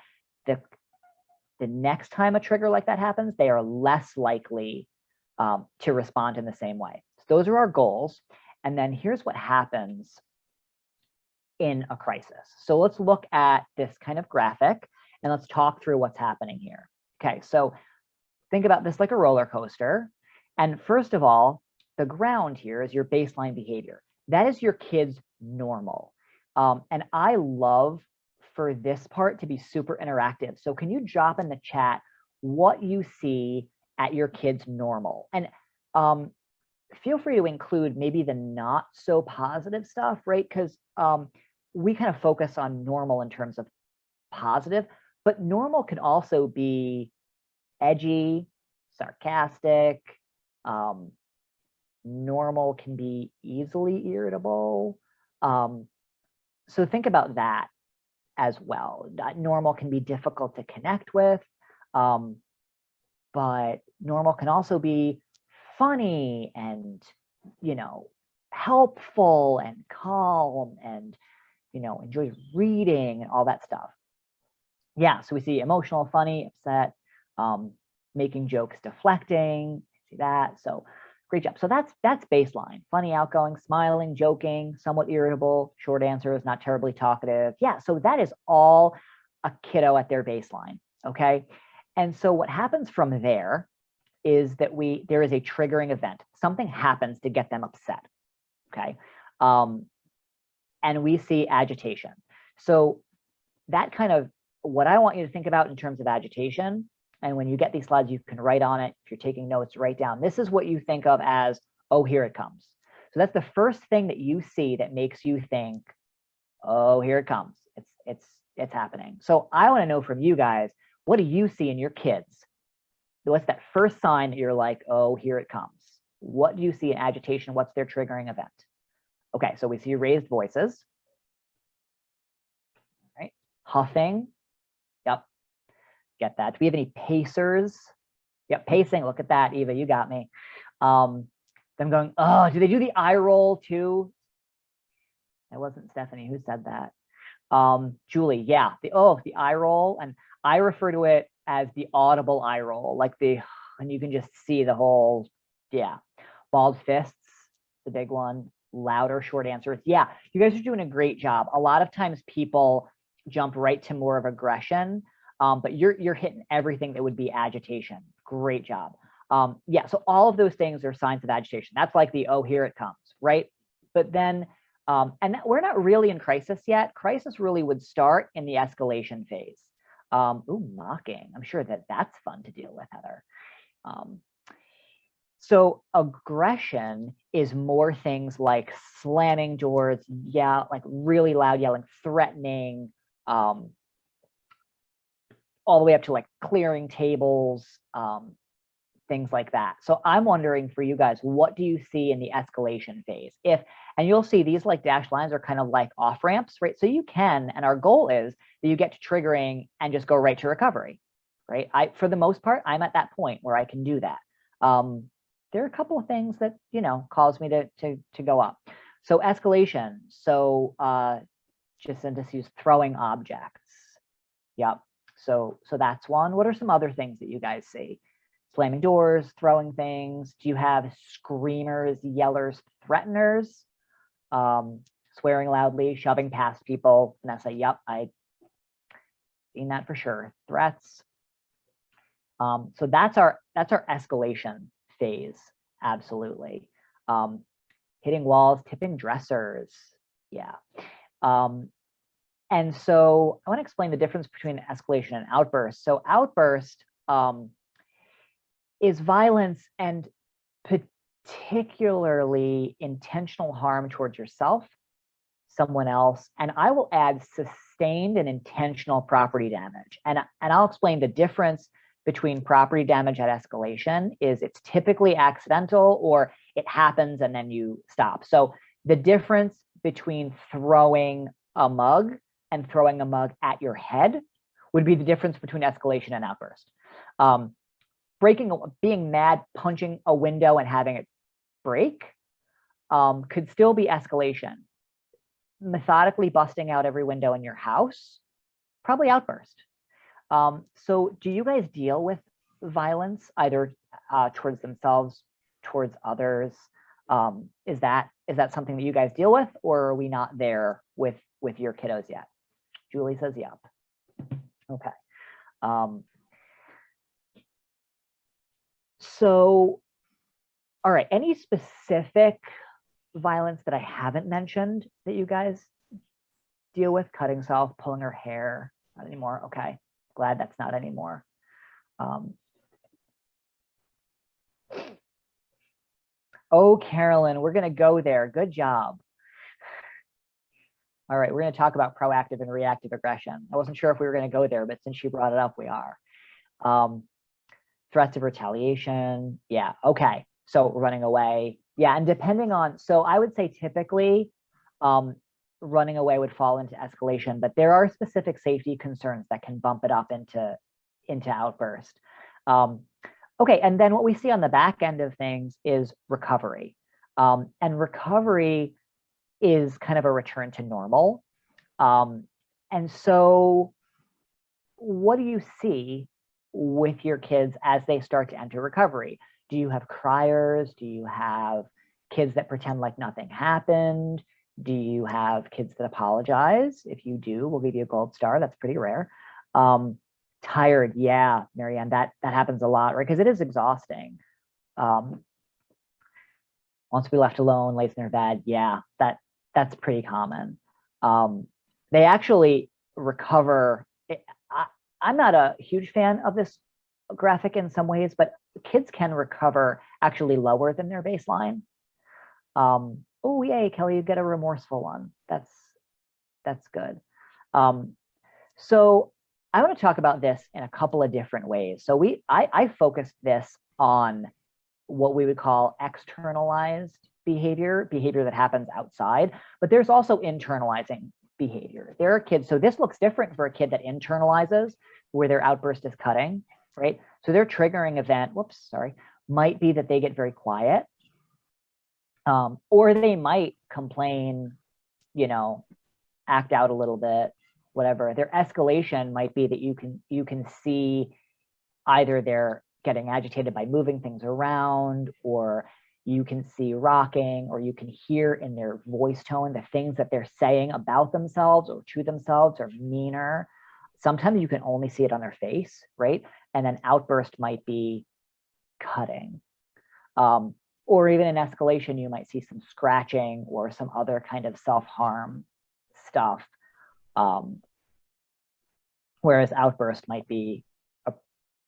the next time a trigger like that happens, they are less likely to respond in the same way. So those are our goals. And then here's what happens in a crisis. So let's look at this kind of graphic and let's talk through what's happening here. Okay, so think about this like a roller coaster. And first of all, the ground here is your baseline behavior. That is your kid's normal. And I love for this part to be super interactive. So can you drop in the chat what you see at your kid's normal? And feel free to include maybe the not so positive stuff, right? Because we kind of focus on normal in terms of positive, but normal can also be edgy, sarcastic. Normal can be easily irritable. So think about that as well. Normal can be difficult to connect with, but normal can also be funny and, helpful and calm and, enjoys reading and all that stuff. Yeah, so we see emotional, funny, upset, making jokes, deflecting, see that. So great job. So that's baseline. Funny, outgoing, smiling, joking, somewhat irritable, short answers, not terribly talkative. Yeah, so that is all a kiddo at their baseline, okay? And so what happens from there is that there is a triggering event. Something happens to get them upset, okay? And we see agitation. So that kind of, what I want you to think about in terms of agitation, and when you get these slides, you can write on it. If you're taking notes, write down. This is what you think of as, oh, here it comes. So that's the first thing that you see that makes you think, oh, here it comes. It's happening. So I want to know from you guys, what do you see in your kids? What's that first sign that you're like, oh, here it comes? What do you see in agitation? What's their triggering event? Okay, so we see raised voices. Right, huffing. Yep. Get that. Do we have any pacers? Yep, pacing. Look at that, Eva. You got me. Them going, oh, do they do the eye roll too? It wasn't Stephanie who said that. Julie, yeah. The eye roll. And I refer to it as the audible eye roll, like and you can just see the whole, yeah. Balled fists, the big one. louder short answers. Yeah, you guys are doing a great job. A lot of times people jump right to more of aggression, but you're hitting everything that would be agitation. Great job. Yeah, so all of those things are signs of agitation. That's like the, oh, here it comes, right? But then, we're not really in crisis yet. Crisis really would start in the escalation phase. Ooh, mocking. I'm sure that's fun to deal with, Heather. So aggression is more things like slamming doors, yeah, like really loud yelling, threatening, all the way up to like clearing tables, things like that. So I'm wondering for you guys, what do you see in the escalation phase? And you'll see these like dashed lines are kind of like off ramps, right? So you can, and our goal is that you get to triggering and just go right to recovery, right? For the most part, I'm at that point where I can do that. There are a couple of things that, cause me to go up. So escalation. So Jacinta sees throwing objects. Yep. So that's one. What are some other things that you guys see? Slamming doors, throwing things. Do you have screamers, yellers, threateners, swearing loudly, shoving past people? Vanessa, yep, I've seen that for sure. Threats. So that's our escalation phase. Absolutely. Hitting walls, tipping dressers. Yeah. And so I want to explain the difference between escalation and outburst. So outburst is violence, and particularly intentional harm towards yourself, someone else, and I will add sustained and intentional property damage. And I'll explain the difference between property damage at escalation is it's typically accidental, or it happens and then you stop. So the difference between throwing a mug and throwing a mug at your head would be the difference between escalation and outburst. Being mad, punching a window and having it break could still be escalation. Methodically busting out every window in your house, probably outburst. So do you guys deal with violence either towards themselves, towards others? Is that something that you guys deal with, or are we not there with your kiddos yet? Julie says yep. Okay. So, all right, any specific violence that I haven't mentioned that you guys deal with? Cutting self, pulling her hair? Not anymore. Okay, glad that's not anymore. Oh, Carolyn, we're going to go there. Good job. All right, we're going to talk about proactive and reactive aggression. I wasn't sure if we were going to go there, but since you brought it up, we are. Threats of retaliation. Yeah, okay. So running away. Yeah, and depending on, so I would say typically running away would fall into escalation, but there are specific safety concerns that can bump it up into outburst. Okay, and then what we see on the back end of things is recovery. And recovery is kind of a return to normal. And so what do you see with your kids as they start to enter recovery? Do you have criers? Do you have kids that pretend like nothing happened? Do you have kids that apologize? If you do, we'll give you a gold star. That's pretty rare. Tired, yeah, Marianne, that happens a lot, right? Because it is exhausting. Wants to be left alone, lays in their bed. Yeah, that's pretty common. They actually recover. I'm not a huge fan of this graphic in some ways, but kids can recover actually lower than their baseline. Oh, yay, Kelly, you get a remorseful one. That's good. So I want to talk about this in a couple of different ways. So I focused this on what we would call externalized behavior that happens outside, but there's also internalizing behavior. There are kids, so this looks different for a kid that internalizes, where their outburst is cutting, right? So their triggering event, might be that they get very quiet, or they might complain, act out a little bit, whatever. Their escalation might be that you can see either they're getting agitated by moving things around, or you can see rocking, or you can hear in their voice tone the things that they're saying about themselves or to themselves are meaner. Sometimes you can only see it on their face, right? And then outburst might be cutting. Or even in escalation, you might see some scratching or some other kind of self-harm stuff. Whereas outburst might be a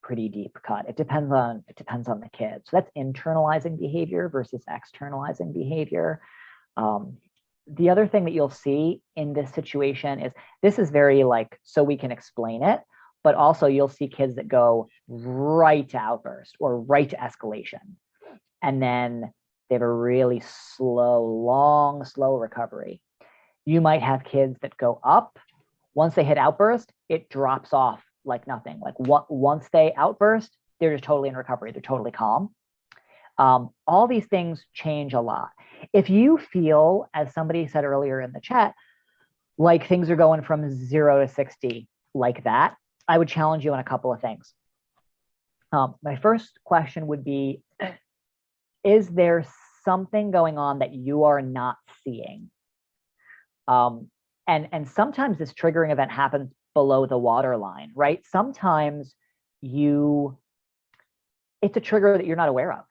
pretty deep cut. It depends on the kid. So that's internalizing behavior versus externalizing behavior. The other thing that you'll see in this situation is this is very like, so we can explain it, but also you'll see kids that go right to outburst or right to escalation. And then they have a really slow, slow recovery. You might have kids that go up. Once they hit outburst, it drops off like nothing. Like once they outburst, they're just totally in recovery. They're totally calm. All these things change a lot. If you feel, as somebody said earlier in the chat, like things are going from 0 to 60 like that, I would challenge you on a couple of things. My first question would be, is there something going on that you are not seeing? And sometimes this triggering event happens below the waterline, right? Sometimes it's a trigger that you're not aware of,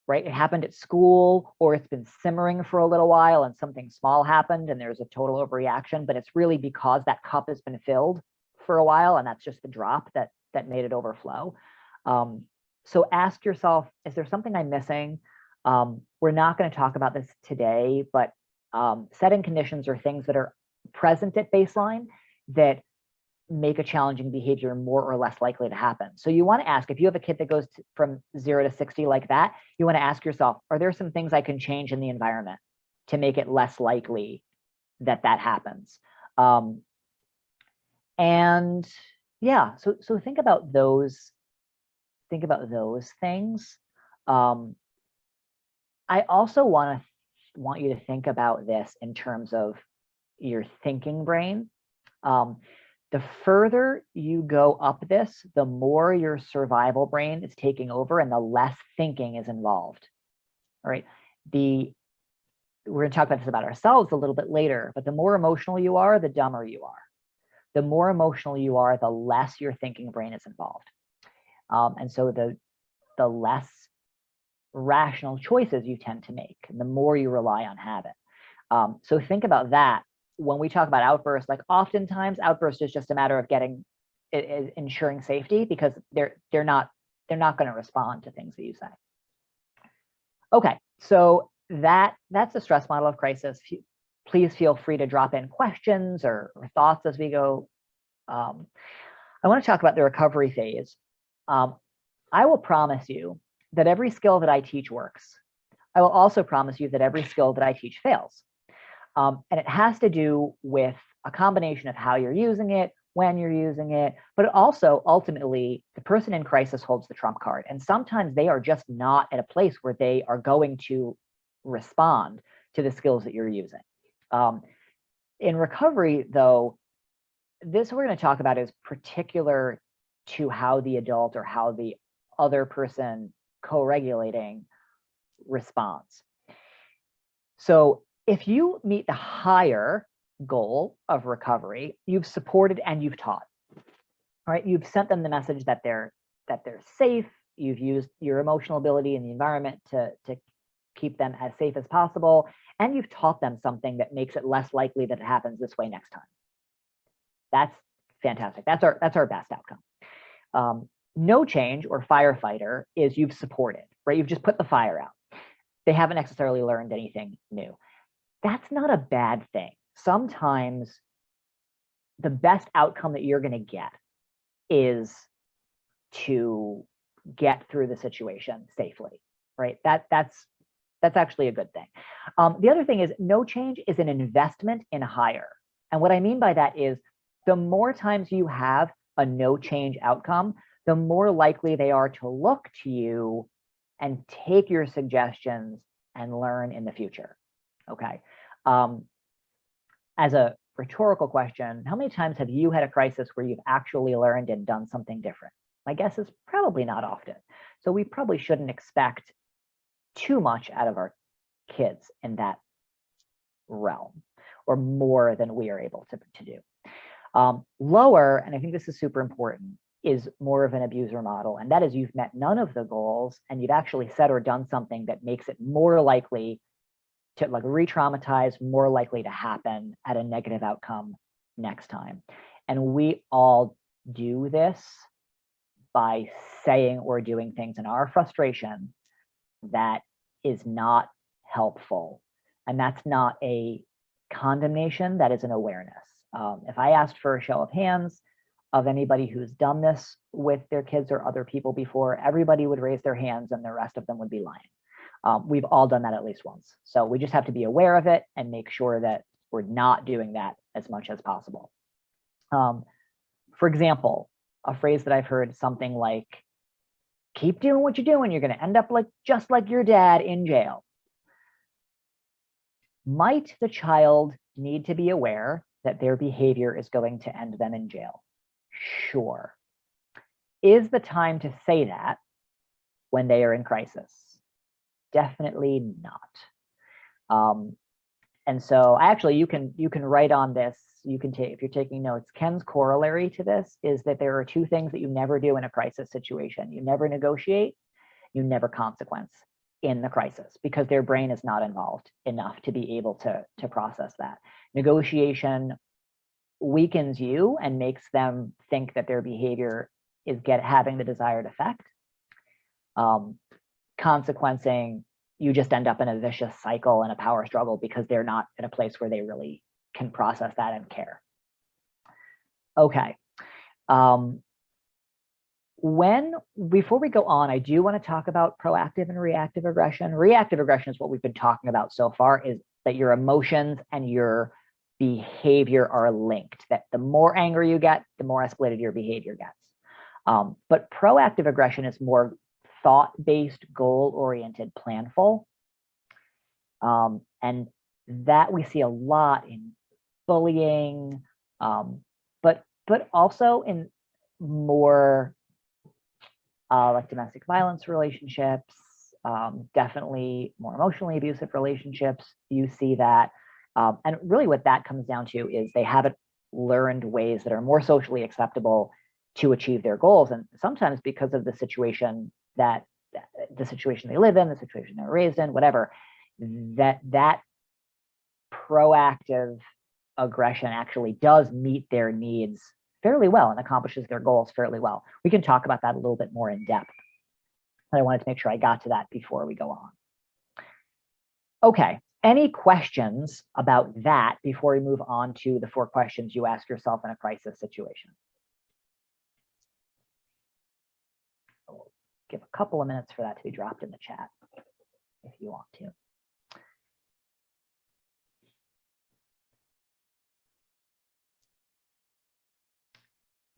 right? It happened at school, or it's been simmering for a little while and something small happened and there's a total overreaction, but it's really because that cup has been filled for a while and that's just the drop that made it overflow. So ask yourself, is there something I'm missing? We're not going to talk about this today, but setting conditions are things that are present at baseline that make a challenging behavior more or less likely to happen. So you want to ask, if you have a kid that goes from 0 to 60 like that, you want to ask yourself, are there some things I can change in the environment to make it less likely that happens? And yeah, so think about those things. I also want you to think about this in terms of your thinking brain. The further you go up this, the more your survival brain is taking over and the less thinking is involved. All right. We're going to talk about this about ourselves a little bit later, but the more emotional you are, the dumber you are. The more emotional you are, the less your thinking brain is involved. And so the less rational choices you tend to make, and the more you rely on habit. So think about that. When we talk about outbursts, like oftentimes outburst is just a matter of ensuring safety, because they're not going to respond to things that you say. Okay, so that's the stress model of crisis. Please feel free to drop in questions or thoughts as we go. I want to talk about the recovery phase. I will promise you that every skill that I teach works. I will also promise you that every skill that I teach fails. And it has to do with a combination of how you're using it, when you're using it, but also ultimately the person in crisis holds the trump card. And sometimes they are just not at a place where they are going to respond to the skills that you're using. In recovery, though, this we're going to talk about is particular to how the adult or how the other person co-regulating responds. So if you meet the higher goal of recovery, you've supported and you've taught. All right, you've sent them the message that they're safe. You've used your emotional ability in the environment to keep them as safe as possible, and you've taught them something that makes it less likely that it happens this way next time. That's fantastic. That's our best outcome. No change or firefighter is you've supported, right? You've just put the fire out. They haven't necessarily learned anything new. That's not a bad thing. Sometimes the best outcome that you're going to get is to get through the situation safely, right? That's actually a good thing. The other thing is no change is an investment in higher. And what I mean by that is the more times you have a no change outcome, the more likely they are to look to you and take your suggestions and learn in the future. Okay. As a rhetorical question, how many times have you had a crisis where you've actually learned and done something different? My guess is probably not often. So we probably shouldn't expect too much out of our kids in that realm, or more than we are able to do. Lower, and I think this is super important, is more of an abuser model. And that is, you've met none of the goals and you've actually said or done something that makes it more likely to like re-traumatize, more likely to happen at a negative outcome next time. And we all do this by saying or doing things in our frustration that is not helpful. And that's not a condemnation, that is an awareness. If I asked for a show of hands of anybody who's done this with their kids or other people before, everybody would raise their hands and the rest of them would be lying. We've all done that at least once. So we just have to be aware of it and make sure that we're not doing that as much as possible. For example, a phrase that I've heard, something like, keep doing what you're doing, you're going to end up like just like your dad in jail. Might the child need to be aware that their behavior is going to end them in jail? Sure. Is the time to say that when they are in crisis? Definitely not. And so actually you can write on this, you can take, if you're taking notes, Ken's corollary to this is that there are two things that you never do in a crisis situation. You never negotiate, you never consequence in the crisis, because their brain is not involved enough to be able to process that. Negotiation weakens you and makes them think that their behavior is having the desired effect. Consequencing, you just end up in a vicious cycle and a power struggle because they're not in a place where they really can process that and care. Okay. Before we go on, I do want to talk about proactive and reactive aggression. Reactive aggression is what we've been talking about so far, is that your emotions and your behavior are linked, that the more angry you get, the more escalated your behavior gets. But proactive aggression is more thought-based, goal-oriented, planful. And that we see a lot in bullying, but also in more like domestic violence relationships, definitely more emotionally abusive relationships. You see that. And really what that comes down to is they haven't learned ways that are more socially acceptable to achieve their goals. And sometimes because of the situation they live in, the situation they're raised in, whatever, that proactive aggression actually does meet their needs fairly well and accomplishes their goals fairly well. We can talk about that a little bit more in depth. And I wanted to make sure I got to that before we go on. Okay, any questions about that before we move on to the 4 questions you ask yourself in a crisis situation? I'll give a couple of minutes for that to be dropped in the chat if you want to.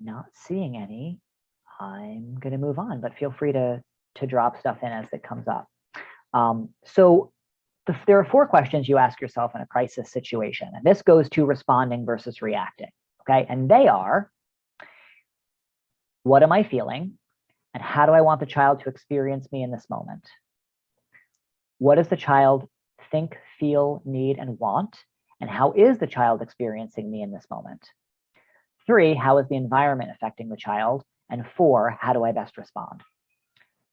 Not seeing any, I'm going to move on, but feel free to drop stuff in as it comes up. So there are 4 questions you ask yourself in a crisis situation, and this goes to responding versus reacting. Okay, and they are, what am I feeling? And how do I want the child to experience me in this moment? What does the child think, feel, need, and want? And how is the child experiencing me in this moment? 3, how is the environment affecting the child? And 4, how do I best respond?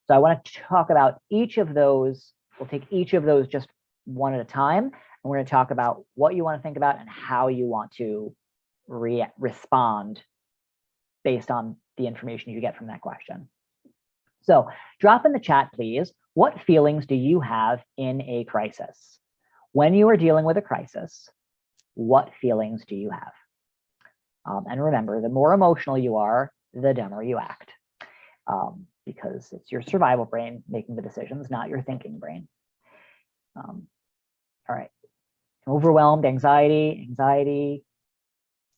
So I want to talk about each of those. We'll take each of those just one at a time. And we're going to talk about what you want to think about and how you want to respond based on the information you get from that question. So drop in the chat, please. What feelings do you have in a crisis? When you are dealing with a crisis, what feelings do you have? And remember, the more emotional you are, the dumber you act, because it's your survival brain making the decisions, not your thinking brain. All right. Overwhelmed, anxiety.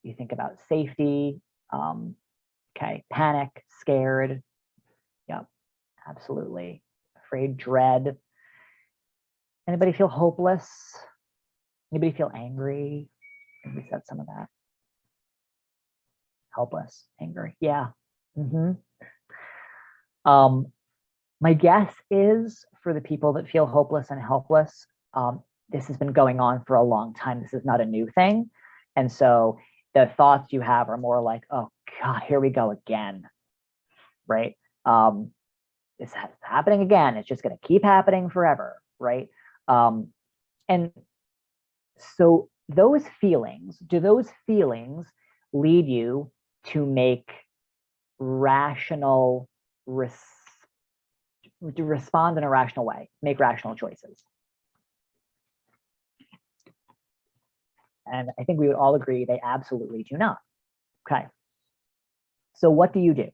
You think about safety. Okay. Panic, scared. Yep. Absolutely. Afraid, dread. Anybody feel hopeless? Anybody feel angry? We said some of that. Helpless, angry. Yeah. My guess is for the people that feel hopeless and helpless, this has been going on for a long time. This is not a new thing. And so the thoughts you have are more like, oh God, here we go again, right? This is happening again. It's just going to keep happening forever, right? And so those feelings, do those feelings lead you to make rational, to respond in a rational way, make rational choices? And I think we would all agree they absolutely do not. Okay. So what do you do?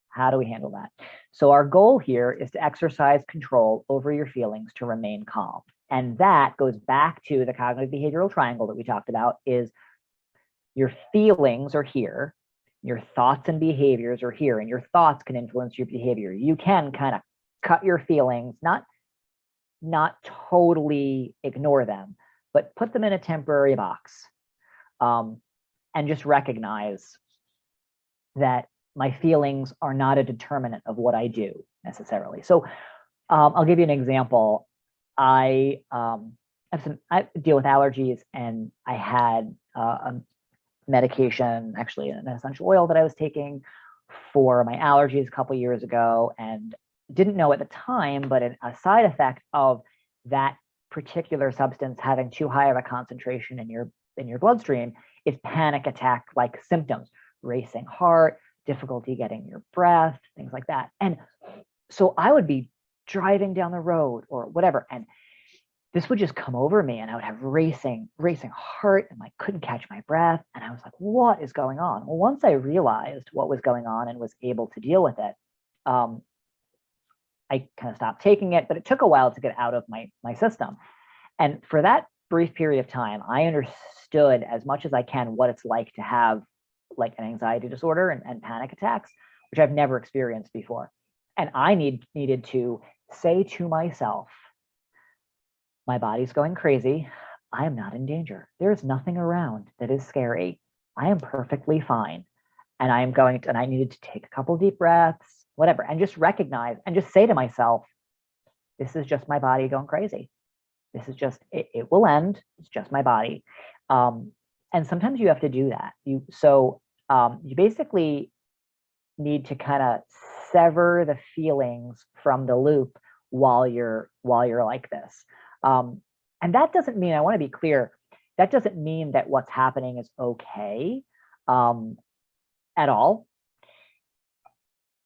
How do we handle that? So our goal here is to exercise control over your feelings to remain calm. And that goes back to the cognitive behavioral triangle that we talked about, is your feelings are here, your thoughts and behaviors are here, and your thoughts can influence your behavior. You can kind of cut your feelings, not totally ignore them, but put them in a temporary box, and just recognize that my feelings are not a determinant of what I do necessarily. So I'll give you an example. I deal with allergies, and I had a medication, actually an essential oil that I was taking for my allergies a couple years ago, and didn't know at the time, but a side effect of that particular substance having too high of a concentration in your bloodstream is panic attack like symptoms, racing heart, difficulty getting your breath, things like that. And so I would be driving down the road or whatever, and this would just come over me, and I would have racing heart, and I couldn't catch my breath. And I was like, what is going on? Well, once I realized what was going on and was able to deal with it, I kind of stopped taking it, but it took a while to get out of my system. And for that brief period of time, I understood as much as I can what it's like to have like an anxiety disorder and panic attacks, which I've never experienced before. And I needed to say to myself, my body's going crazy. I am not in danger. There's nothing around that is scary. I am perfectly fine. And I needed to take a couple deep breaths, whatever, and just recognize and just say to myself, this is just my body going crazy. This is just, it will end. It's just my body. And sometimes you have to do that. You basically need to kind of sever the feelings from the loop while you're like this. And that doesn't mean, I want to be clear, that doesn't mean that what's happening is okay at all.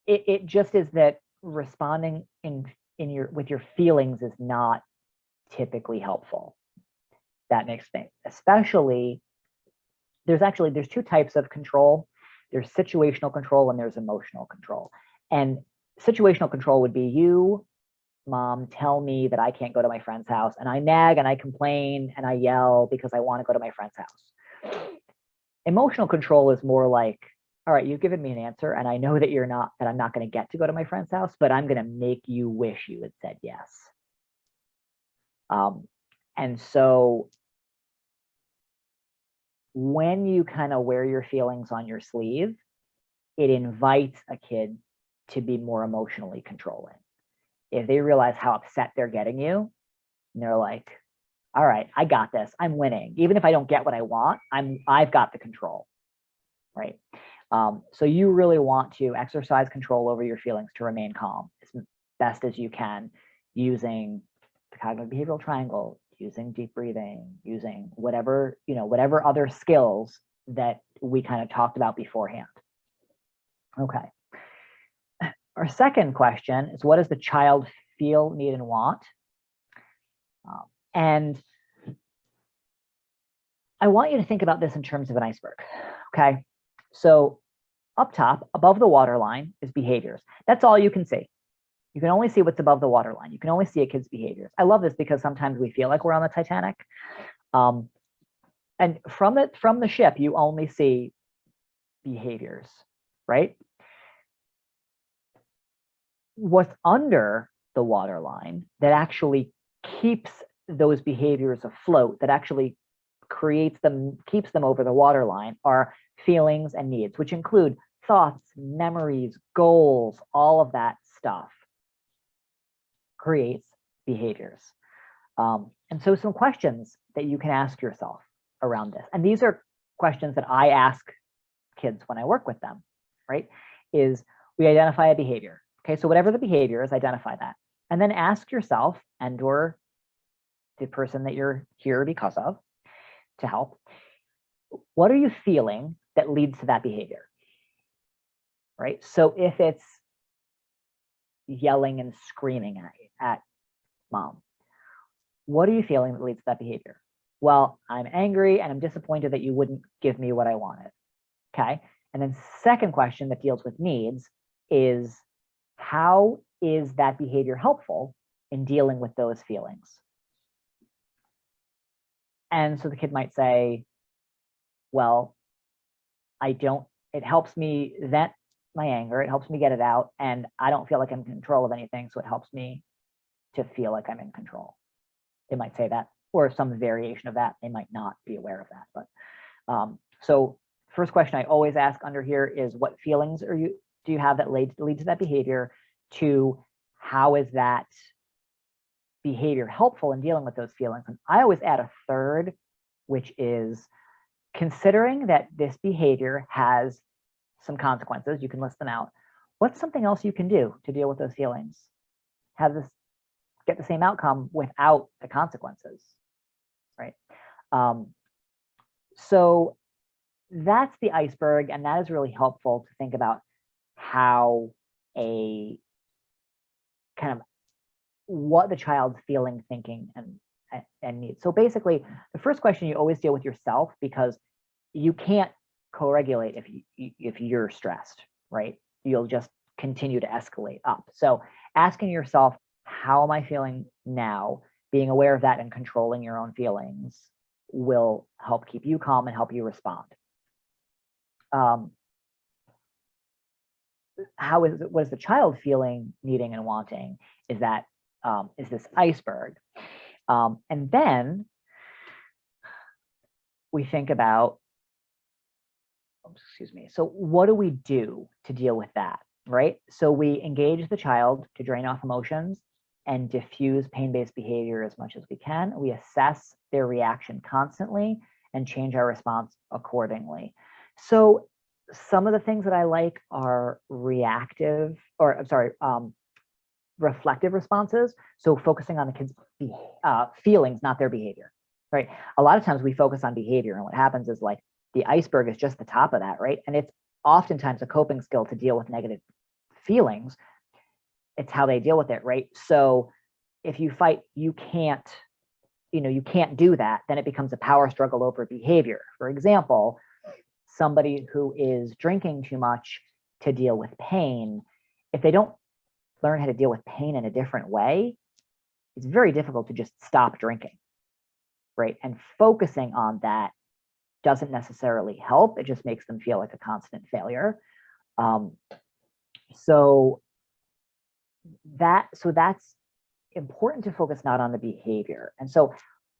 It just is that responding with your feelings is not typically helpful. That makes sense. Especially, there's two types of control. There's situational control and there's emotional control. And situational control would be you, Mom, tell me that I can't go to my friend's house, and I nag and I complain and I yell because I want to go to my friend's house. Emotional control is more like, all right, you've given me an answer, and I know that I'm not going to get to go to my friend's house, but I'm going to make you wish you had said yes. And so when you kind of wear your feelings on your sleeve, it invites a kid to be more emotionally controlling. If they realize how upset they're getting you, and they're like, all right, I got this, I'm winning. Even if I don't get what I want, I've got the control, right? So you really want to exercise control over your feelings to remain calm as best as you can, using the cognitive behavioral triangle, using deep breathing, using whatever other skills that we kind of talked about beforehand. Okay. Our second question is, what does the child feel, need, and want? And I want you to think about this in terms of an iceberg, okay? So up top, above the waterline, is behaviors. That's all you can see. You can only see what's above the waterline. You can only see a kid's behaviors. I love this because sometimes we feel like we're on the Titanic. And from the ship, you only see behaviors, right? What's under the waterline that actually keeps those behaviors afloat, that actually keeps them over the waterline, are feelings and needs, which include thoughts, memories, goals, all of that stuff. creates behaviors. And so some questions that you can ask yourself around this, and these are questions that I ask kids when I work with them, right? Is we identify a behavior. Okay, so whatever the behavior is, identify that. And then ask yourself and or the person that you're here because of to help, what are you feeling that leads to that behavior? Right? So if it's yelling and screaming at mom, what are you feeling that leads to that behavior? Well, I'm angry and I'm disappointed that you wouldn't give me what I wanted. Okay. And then second question that deals with needs is, how is that behavior helpful in dealing with those feelings? And so the kid might say, well, it helps me vent my anger, it helps me get it out, and I don't feel like I'm in control of anything, so it helps me to feel like I'm in control. They might say that, or some variation of that. They might not be aware of that. But so first question I always ask under here is, what feelings do you have that lead to that behavior? To, how is that behavior helpful in dealing with those feelings? And I always add a third, which is, considering that this behavior has some consequences, you can list them out. What's something else you can do to deal with those feelings? Have this get the same outcome without the consequences, right? So that's the iceberg, and that is really helpful to think about how a kind of what the child's feeling, thinking, and needs. So basically, the first question you always deal with yourself, because you can't co-regulate if you're stressed, right? You'll just continue to escalate up. So asking yourself, how am I feeling now? Being aware of that and controlling your own feelings will help keep you calm and help you respond. What is the child feeling, needing, and wanting? Is this iceberg? And then we think about, excuse me, so what do we do to deal with that, right? So we engage the child to drain off emotions and diffuse pain-based behavior as much as we can. We assess their reaction constantly and change our response accordingly. So some of the things that I like are reflective responses. So focusing on the kids' feelings, not their behavior, right? A lot of times we focus on behavior, and what happens is, like, the iceberg is just the top of that, right? And it's oftentimes a coping skill to deal with negative feelings. It's how they deal with it, right? So if you fight, you can't do that, then it becomes a power struggle over behavior. For example, somebody who is drinking too much to deal with pain, if they don't learn how to deal with pain in a different way, it's very difficult to just stop drinking, right? And focusing on that doesn't necessarily help. It just makes them feel like a constant failure. So that's important to focus not on the behavior. And so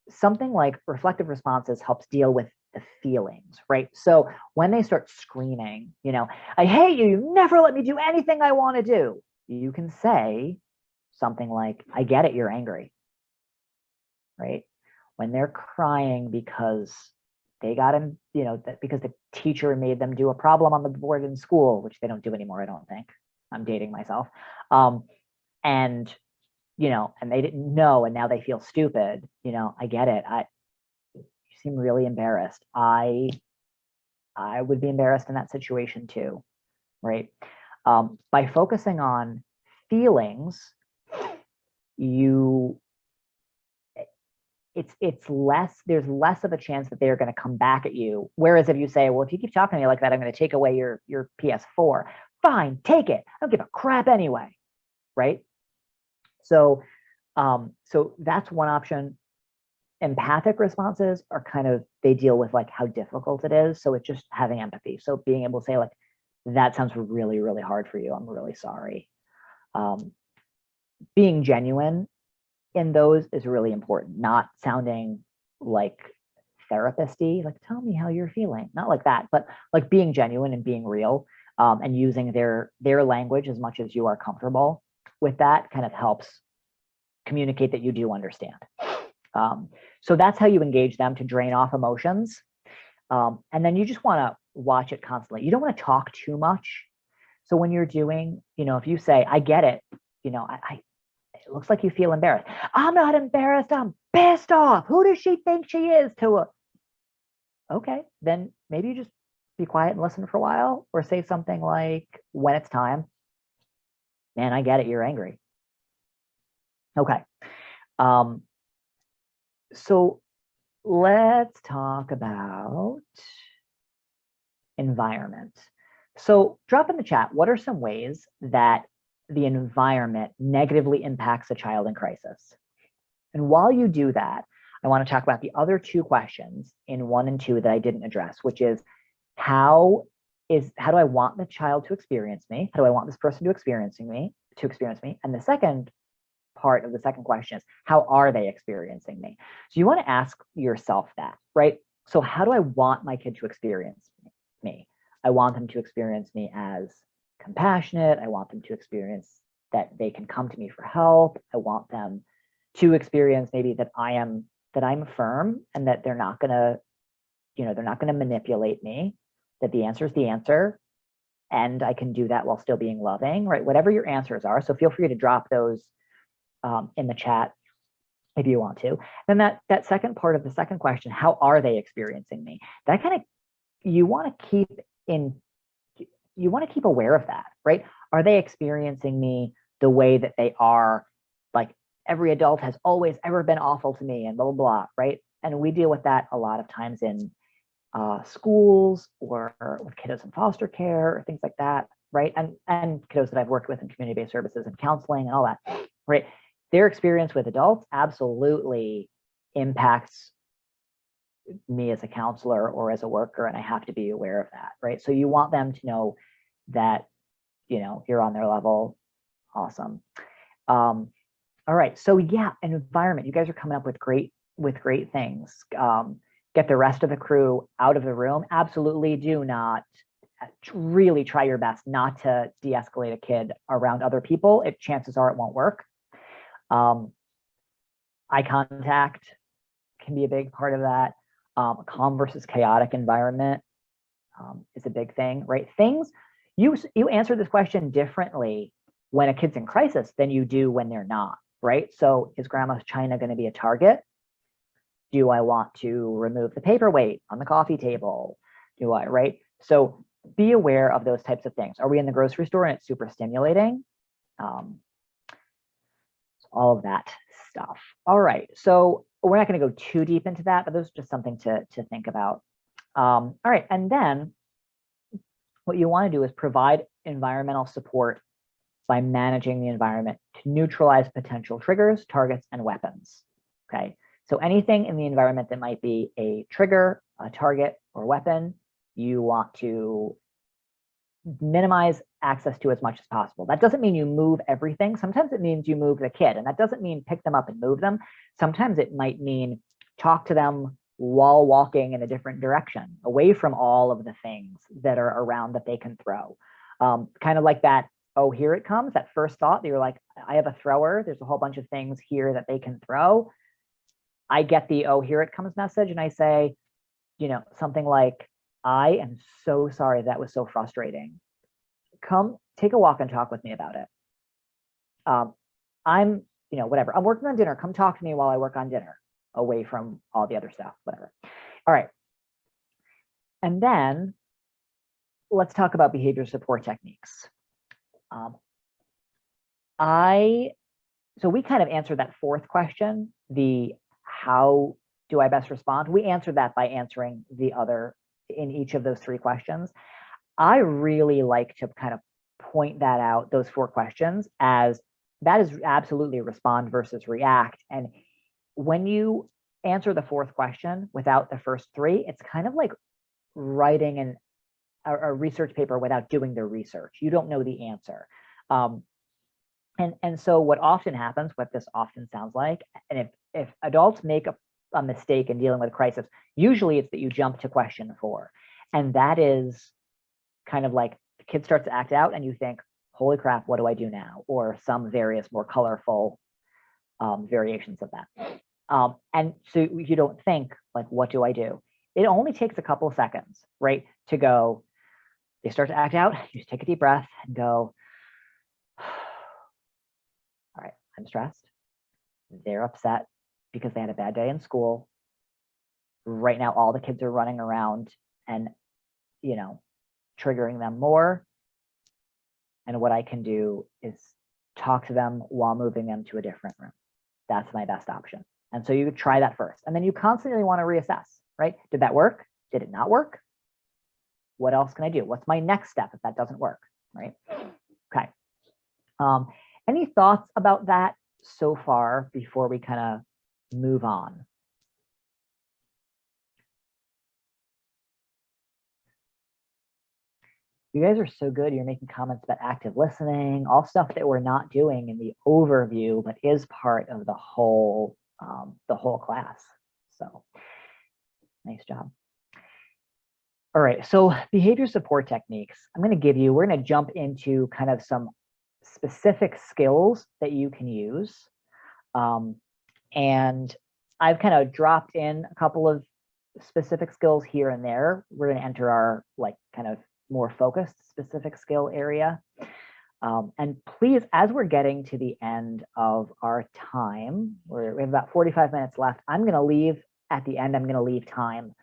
something like reflective responses helps deal with the feelings, right? So when they start screaming, I hate you, you never let me do anything I want to do, you can say something like, I get it, you're angry, right? When they're crying because they got in, because the teacher made them do a problem on the board in school, which they don't do anymore, I don't think. I'm dating myself. And they didn't know, and now they feel stupid. I get it. You seem really embarrassed. I would be embarrassed in that situation too, right? By focusing on feelings, there's less of a chance that they're going to come back at you. Whereas if you say, well, if you keep talking to me like that, I'm going to take away your PS4. Fine, take it. I don't give a crap anyway, right? So that's one option. Empathic responses are they deal with like how difficult it is. So it's just having empathy. So being able to say, like, that sounds really, really hard for you. I'm really sorry. Being genuine in those is really important, not sounding like therapist-y, like, tell me how you're feeling, not like that, but like being genuine and being real, and using their language as much as you are comfortable with. That kind of helps communicate that you do understand. So that's how you engage them to drain off emotions. And then you just want to watch it constantly. You don't want to talk too much. So when you're doing, if you say, I get it, it looks like you feel embarrassed. I'm not embarrassed. I'm pissed off. Who does she think she is? Okay, then maybe you just be quiet and listen for a while, or say something like, when it's time, man, I get it. You're angry. Okay. So let's talk about environment. So drop in the chat, what are some ways that the environment negatively impacts a child in crisis? And while you do that, I want to talk about the other two questions in 1 and 2 that I didn't address, which is how do I want the child to experience me? How do I want this person to experience me? And the second part of the second question is, how are they experiencing me? So you want to ask yourself that, right? So how do I want my kid to experience me? I want them to experience me as compassionate. I want them to experience that they can come to me for help. I want them to experience maybe that I'm firm, and that they're not gonna manipulate me, that the answer is the answer, and I can do that while still being loving, right? Whatever your answers are. So feel free to drop those in the chat if you want to. Then that second part of the second question, how are they experiencing me? That kind of, you want to keep aware of that, right? Are they experiencing me the way that they are, like every adult has always ever been awful to me and blah, blah, blah, right? And we deal with that a lot of times in schools or with kiddos in foster care or things like that, right? And kiddos that I've worked with in community-based services and counseling and all that, right? Their experience with adults absolutely impacts me as a counselor or as a worker, and I have to be aware of that, right? So you want them to know that, you're on their level. Awesome. All right, so yeah, an environment. You guys are coming up with great things. Get the rest of the crew out of the room. Absolutely do not, really try your best not to de-escalate a kid around other people. Chances are it won't work. Eye contact can be a big part of that. Calm versus chaotic environment is a big thing, right? You answer this question differently when a kid's in crisis than you do when they're not, right? So is grandma's china going to be a target? Do I want to remove the paperweight on the coffee table? Right? So be aware of those types of things. Are we in the grocery store and it's super stimulating? All of that stuff. All right, so we're not going to go too deep into that, but those are just something to think about. All right, and then what you want to do is provide environmental support by managing the environment to neutralize potential triggers, targets, and weapons. Okay, so anything in the environment that might be a trigger, a target, or weapon, you want to minimize access to as much as possible. That doesn't mean you move everything. Sometimes it means you move the kid, and that doesn't mean pick them up and move them. Sometimes it might mean talk to them while walking in a different direction, away from all of the things that are around that they can throw. Kind of like that, oh, here it comes, that first thought that you're like, I have a thrower, there's a whole bunch of things here that they can throw. I get the, oh, here it comes message, and I say, something like, I am so sorry, that was so frustrating. Come take a walk and talk with me about it. I'm, whatever, I'm working on dinner. Come talk to me while I work on dinner, away from all the other stuff, whatever. All right. And then let's talk about behavior support techniques. So we kind of answered that fourth question, the how do I best respond? We answered that by answering the other in each of those three questions. I really like to kind of point that out, those four questions, as that is absolutely respond versus react. And when you answer the fourth question without the first three, it's kind of like writing a research paper without doing the research. You don't know the answer. And so what often happens, what this often sounds like, and if adults make a mistake in dealing with a crisis, usually it's that you jump to question 4. And that is kind of like the kid starts to act out and you think, holy crap, what do I do now? Or some various more colorful variations of that. And so you don't think like, what do I do? It only takes a couple of seconds, right? To go, they start to act out, you just take a deep breath and go, all right, I'm stressed. They're upset because they had a bad day in school. Right now, all the kids are running around and, you know, triggering them more. And what I can do is talk to them while moving them to a different room. That's my best option. And so you try that first. And then you constantly want to reassess, right? Did that work? Did it not work? What else can I do? What's my next step if that doesn't work, right? Okay. Any thoughts about that so far before we kind of move on? You guys are so good. You're making comments about active listening, all stuff that we're not doing in the overview, but is part of the whole class. So nice job. All right, so behavior support techniques. I'm going to give you, we're going to jump into kind of some specific skills that you can use. And I've kind of dropped in a couple of specific skills here and there. We're going to enter our like kind of more focused specific skill area. And please, as we're getting to the end of our time, we have about 45 minutes left. I'm going to leave at the end, I'm going to leave time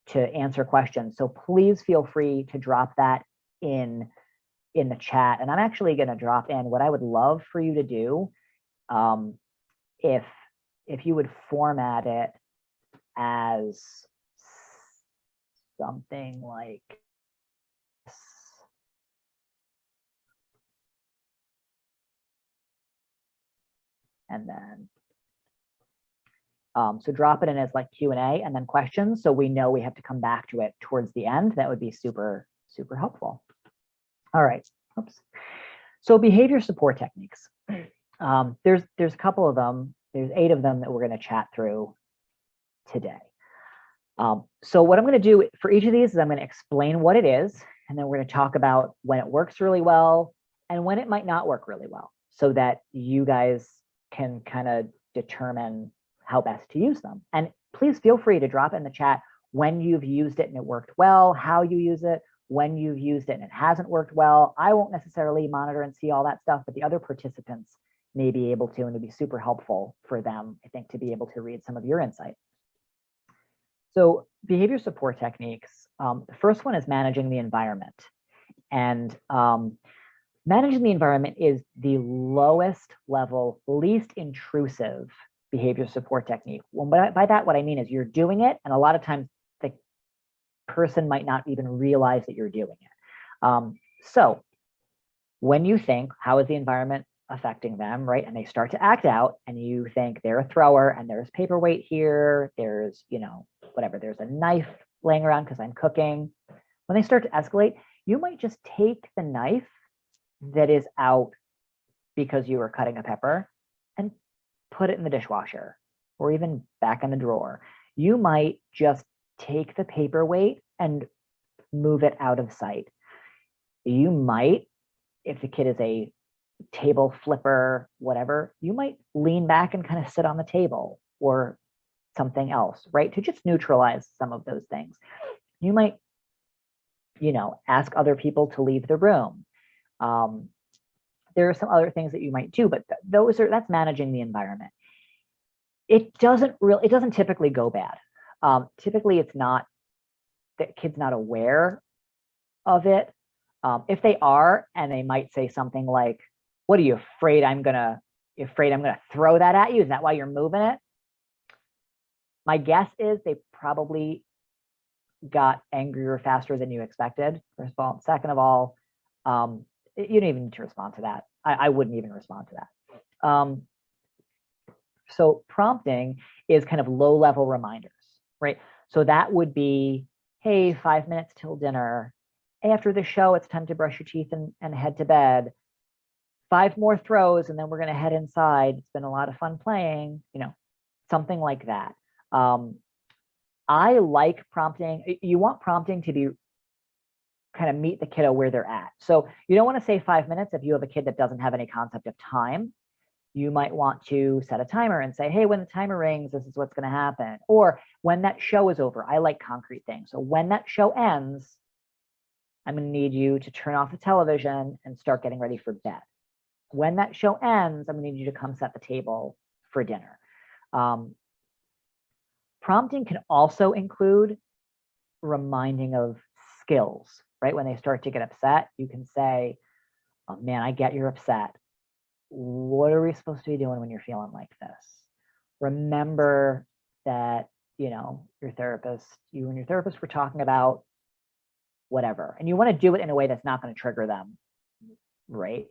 to answer questions. So please feel free to drop that in the chat. And I'm actually going to drop in what I would love for you to do. If you would format it as something like this. And then so drop it in as like Q&A and then questions, so we know we have to come back to it towards the end. That would be super, super helpful. All right. Oops. So behavior support techniques. There's a couple of them. There's 8 of them that we're going to chat through today. So what I'm going to do for each of these is I'm going to explain what it is, and then we're going to talk about when it works really well and when it might not work really well, so that you guys can kind of determine how best to use them. And please feel free to drop in the chat when you've used it and it worked well, how you use it, when you've used it and it hasn't worked well. I won't necessarily monitor and see all that stuff, but the other participants may be able to, and it'd be super helpful for them, I think, to be able to read some of your insight. So behavior support techniques, the first one is managing the environment. And managing the environment is the lowest level, least intrusive behavior support technique. Well, by that, what I mean is you're doing it, and a lot of times the person might not even realize that you're doing it. So when you think, how is the environment affecting them, right? And they start to act out, and you think they're a thrower, and there's paperweight here, there's, you know, whatever, there's a knife laying around because I'm cooking. When they start to escalate, you might just take the knife that is out because you were cutting a pepper and put it in the dishwasher or even back in the drawer. You might just take the paperweight and move it out of sight. You might, if the kid is a table flipper, whatever, you might lean back and kind of sit on the table or something else, right? To just neutralize some of those things. You might, you know, ask other people to leave the room. There are some other things that you might do, but that's managing the environment. It doesn't typically go bad. Typically it's not, the kid's not aware of it. If they are, and they might say something like, what are you afraid I'm gonna throw that at you? Is that why you're moving it? My guess is they probably got angrier faster than you expected, first of all. Second of all, you don't even need to respond to that. I wouldn't even respond to that. So prompting is kind of low-level reminders, right? So that would be, hey, 5 minutes till dinner. After the show, it's time to brush your teeth and head to bed. 5 more throws, and then we're going to head inside. It's been a lot of fun playing, you know, something like that. I like prompting. You want prompting to be kind of meet the kiddo where they're at. So you don't want to say 5 minutes if you have a kid that doesn't have any concept of time. You might want to set a timer and say, hey, when the timer rings, this is what's going to happen. Or when that show is over, I like concrete things. So when that show ends, I'm going to need you to turn off the television and start getting ready for bed. When that show ends, I'm going to need you to come set the table for dinner. Prompting can also include reminding of skills, right? When they start to get upset, you can say, oh, man, I get you're upset. What are we supposed to be doing when you're feeling like this? Remember that, you know, you and your therapist were talking about whatever, and you want to do it in a way that's not going to trigger them, right?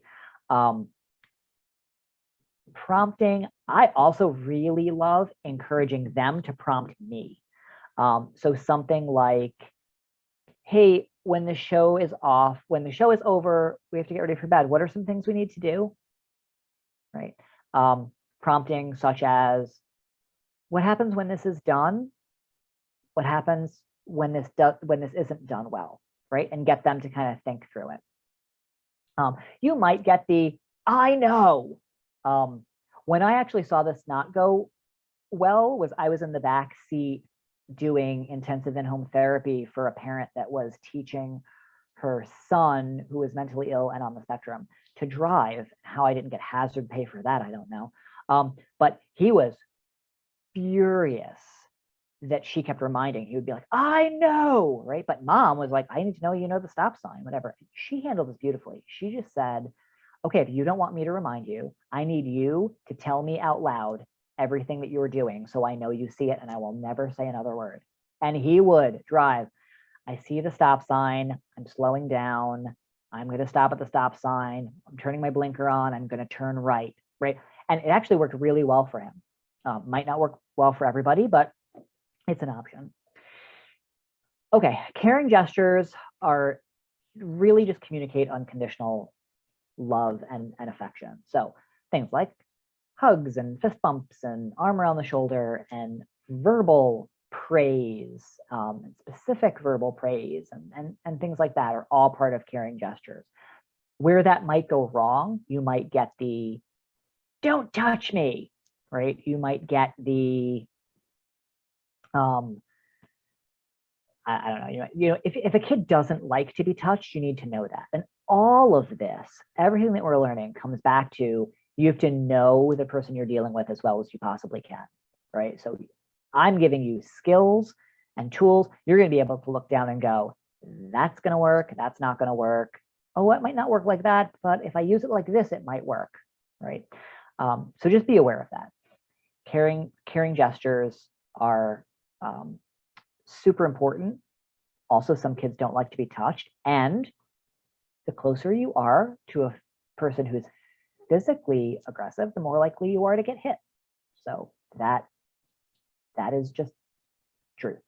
Prompting, I also really love encouraging them to prompt me. So something like, hey, when the show is over, we have to get ready for bed. What are some things we need to do? Right. Prompting such as, what happens when this is done? What happens when this isn't done well, right? And get them to kind of think through it. You might get the, I know. When I actually saw this not go well was I was in the back seat doing intensive in-home therapy for a parent that was teaching her son, who was mentally ill and on the spectrum, to drive. How I didn't get hazard pay for that, I don't know. But he was furious that she kept reminding. He would be like, I know, right? But mom was like, I need to know you know the stop sign, whatever. She handled this beautifully. She just said, okay, if you don't want me to remind you, I need you to tell me out loud everything that you were doing so I know you see it and I will never say another word. And he would drive. I see the stop sign. I'm slowing down. I'm going to stop at the stop sign. I'm turning my blinker on. I'm going to turn right, right? And it actually worked really well for him. Might not work well for everybody, but it's an option. Okay, caring gestures are really just communicate unconditional love and affection. So things like hugs and fist bumps and arm around the shoulder and verbal praise, and specific verbal praise and things like that are all part of caring gestures. Where that might go wrong, you might get the don't touch me, right? You might get the I don't know, you know, if a kid doesn't like to be touched, you need to know that. And all of this, everything that we're learning comes back to you have to know the person you're dealing with as well as you possibly can, right? So I'm giving you skills and tools. You're going to be able to look down and go, that's going to work. That's not going to work. Oh, it might not work like that, but if I use it like this, it might work, right? So just be aware of that. Caring gestures are super important. Also, some kids don't like to be touched. And the closer you are to a person who's physically aggressive, the more likely you are to get hit. So that is just truth.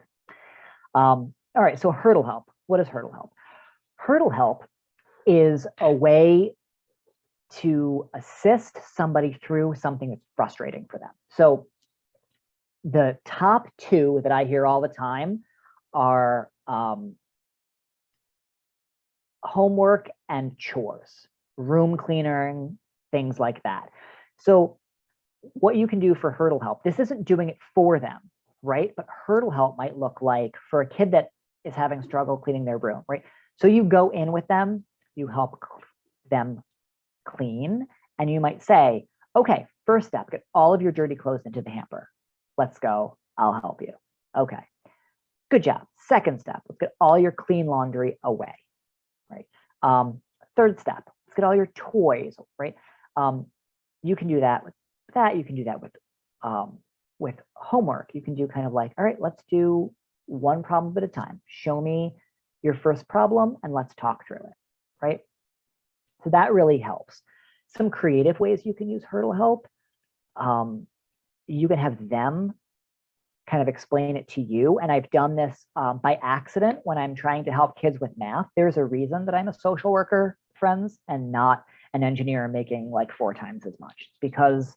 All right, so hurdle help. What is hurdle help? Hurdle help is a way to assist somebody through something that's frustrating for them. So the top two that I hear all the time are homework and chores, room cleaning, things like that. So what you can do for hurdle help, this isn't doing it for them, right? But hurdle help might look like for a kid that is having struggle cleaning their room, right? So you go in with them, you help them clean, and you might say, okay, first step, get all of your dirty clothes into the hamper. Let's go, I'll help you. Okay, good job. Second step, let's get all your clean laundry away, right? Third step, let's get all your toys, right? You can do that with that. You can do that with homework. You can do kind of like, all right, let's do one problem at a time. Show me your first problem and let's talk through it, right? So that really helps. Some creative ways you can use hurdle help. You can have them kind of explain it to you. And I've done this by accident when I'm trying to help kids with math. There's a reason that I'm a social worker, friends, and not an engineer making like 4 times as much. It's because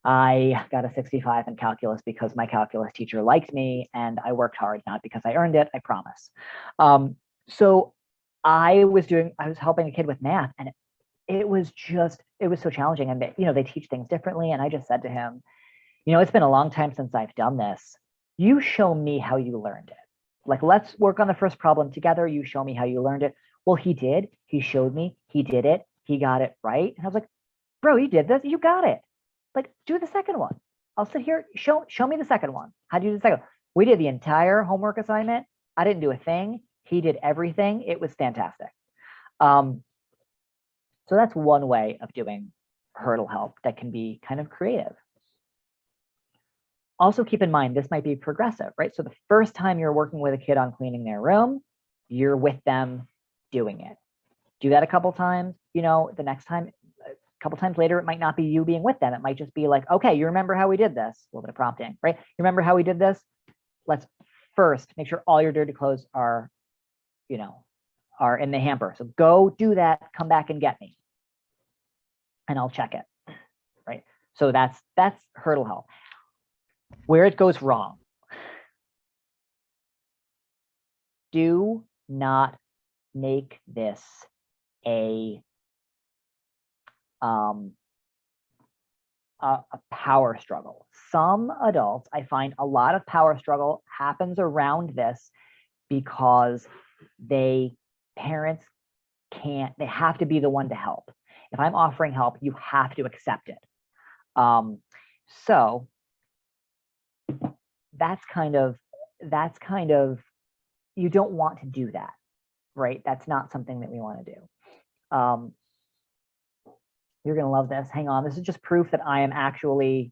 I got a 65 in calculus because my calculus teacher liked me and I worked hard, not because I earned it, I promise. So I was helping a kid with math, and it was so challenging. And they teach things differently. And I just said to him, it's been a long time since I've done this. You show me how you learned it. Like, let's work on the first problem together. You show me how you learned it. Well, he did. He showed me. He did it. He got it right. And I was like, bro, you did this. You got it. Like, do the second one. I'll sit here. Show me the second one. How do you do the second one? We did the entire homework assignment. I didn't do a thing. He did everything. It was fantastic. So that's one way of doing hurdle help that can be kind of creative. Also keep in mind, this might be progressive, right? So the first time you're working with a kid on cleaning their room, you're with them doing it. Do that a couple times, the next time, a couple times later, it might not be you being with them. It might just be like, okay, you remember how we did this? A little bit of prompting, right? You remember how we did this? Let's first make sure all your dirty clothes are in the hamper. So go do that, come back and get me. And I'll check it, right? So that's hurdle help. Where it goes wrong. Do not make this a power struggle. Some adults, I find a lot of power struggle happens around this because parents can't, they have to be the one to help. If I'm offering help, you have to accept it. So that's kind of, you don't want to do that, right? That's not something that we want to do. You're going to love this. Hang on. This is just proof that I am actually,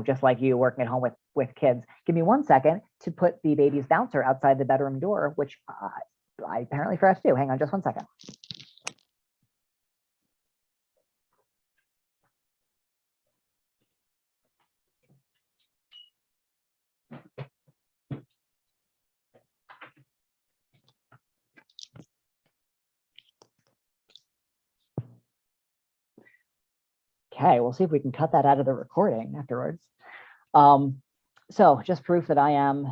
just like you, working at home with kids. Give me 1 second to put the baby's bouncer outside the bedroom door, which I apparently forgot to do. Hang on just 1 second. Okay, we'll see if we can cut that out of the recording afterwards. So just proof that I am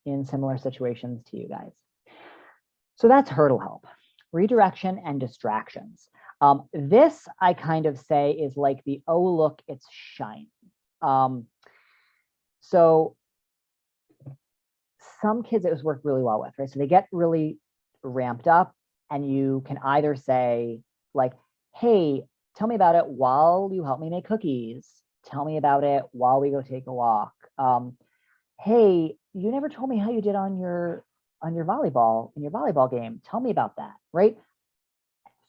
in similar situations to you guys. So that's hurdle help, redirection and distractions. This I kind of say is like the, oh, look, it's shiny. So some kids it was worked really well with, right? So they get really ramped up and you can either say like, hey, tell me about it while you help me make cookies. Tell me about it while we go take a walk. Hey, you never told me how you did on your volleyball game. Tell me about that, right?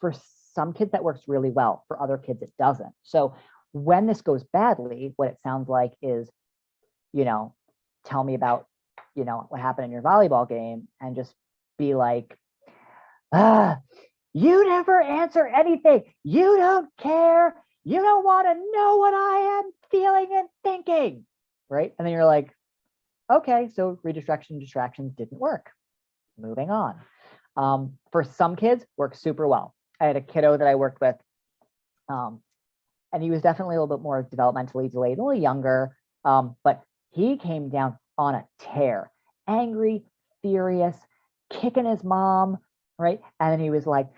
For some kids that works really well. For other kids, it doesn't. So when this goes badly, what it sounds like is, tell me about, what happened in your volleyball game, and just be like, you never answer anything. You don't care. You don't want to know what I am feeling and thinking, right? And then you're like, okay, so distractions didn't work. Moving on. For some kids, works super well. I had a kiddo that I worked with, and he was definitely a little bit more developmentally delayed, a little younger, but he came down on a tear, angry, furious, kicking his mom, right? And then he was like,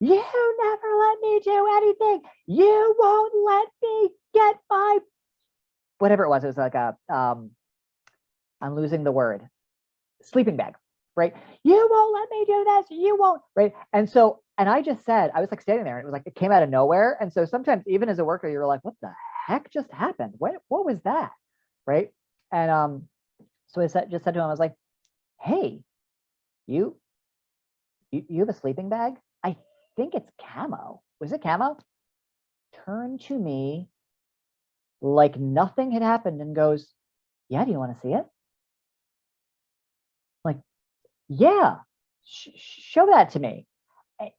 you never let me do anything. You won't let me get my, whatever it was. It was like a, I'm losing the word, sleeping bag, right? You won't let me do this. You won't, right? And so, and I just said, I was like standing there and it was like, it came out of nowhere. And so sometimes even as a worker, you're like, what the heck just happened? What was that? Right. And so I just said to him, I was like, hey, you have a sleeping bag? I think it's camo. Was it camo? Turned to me like nothing had happened and goes, yeah, do you want to see it? Like, yeah, show that to me.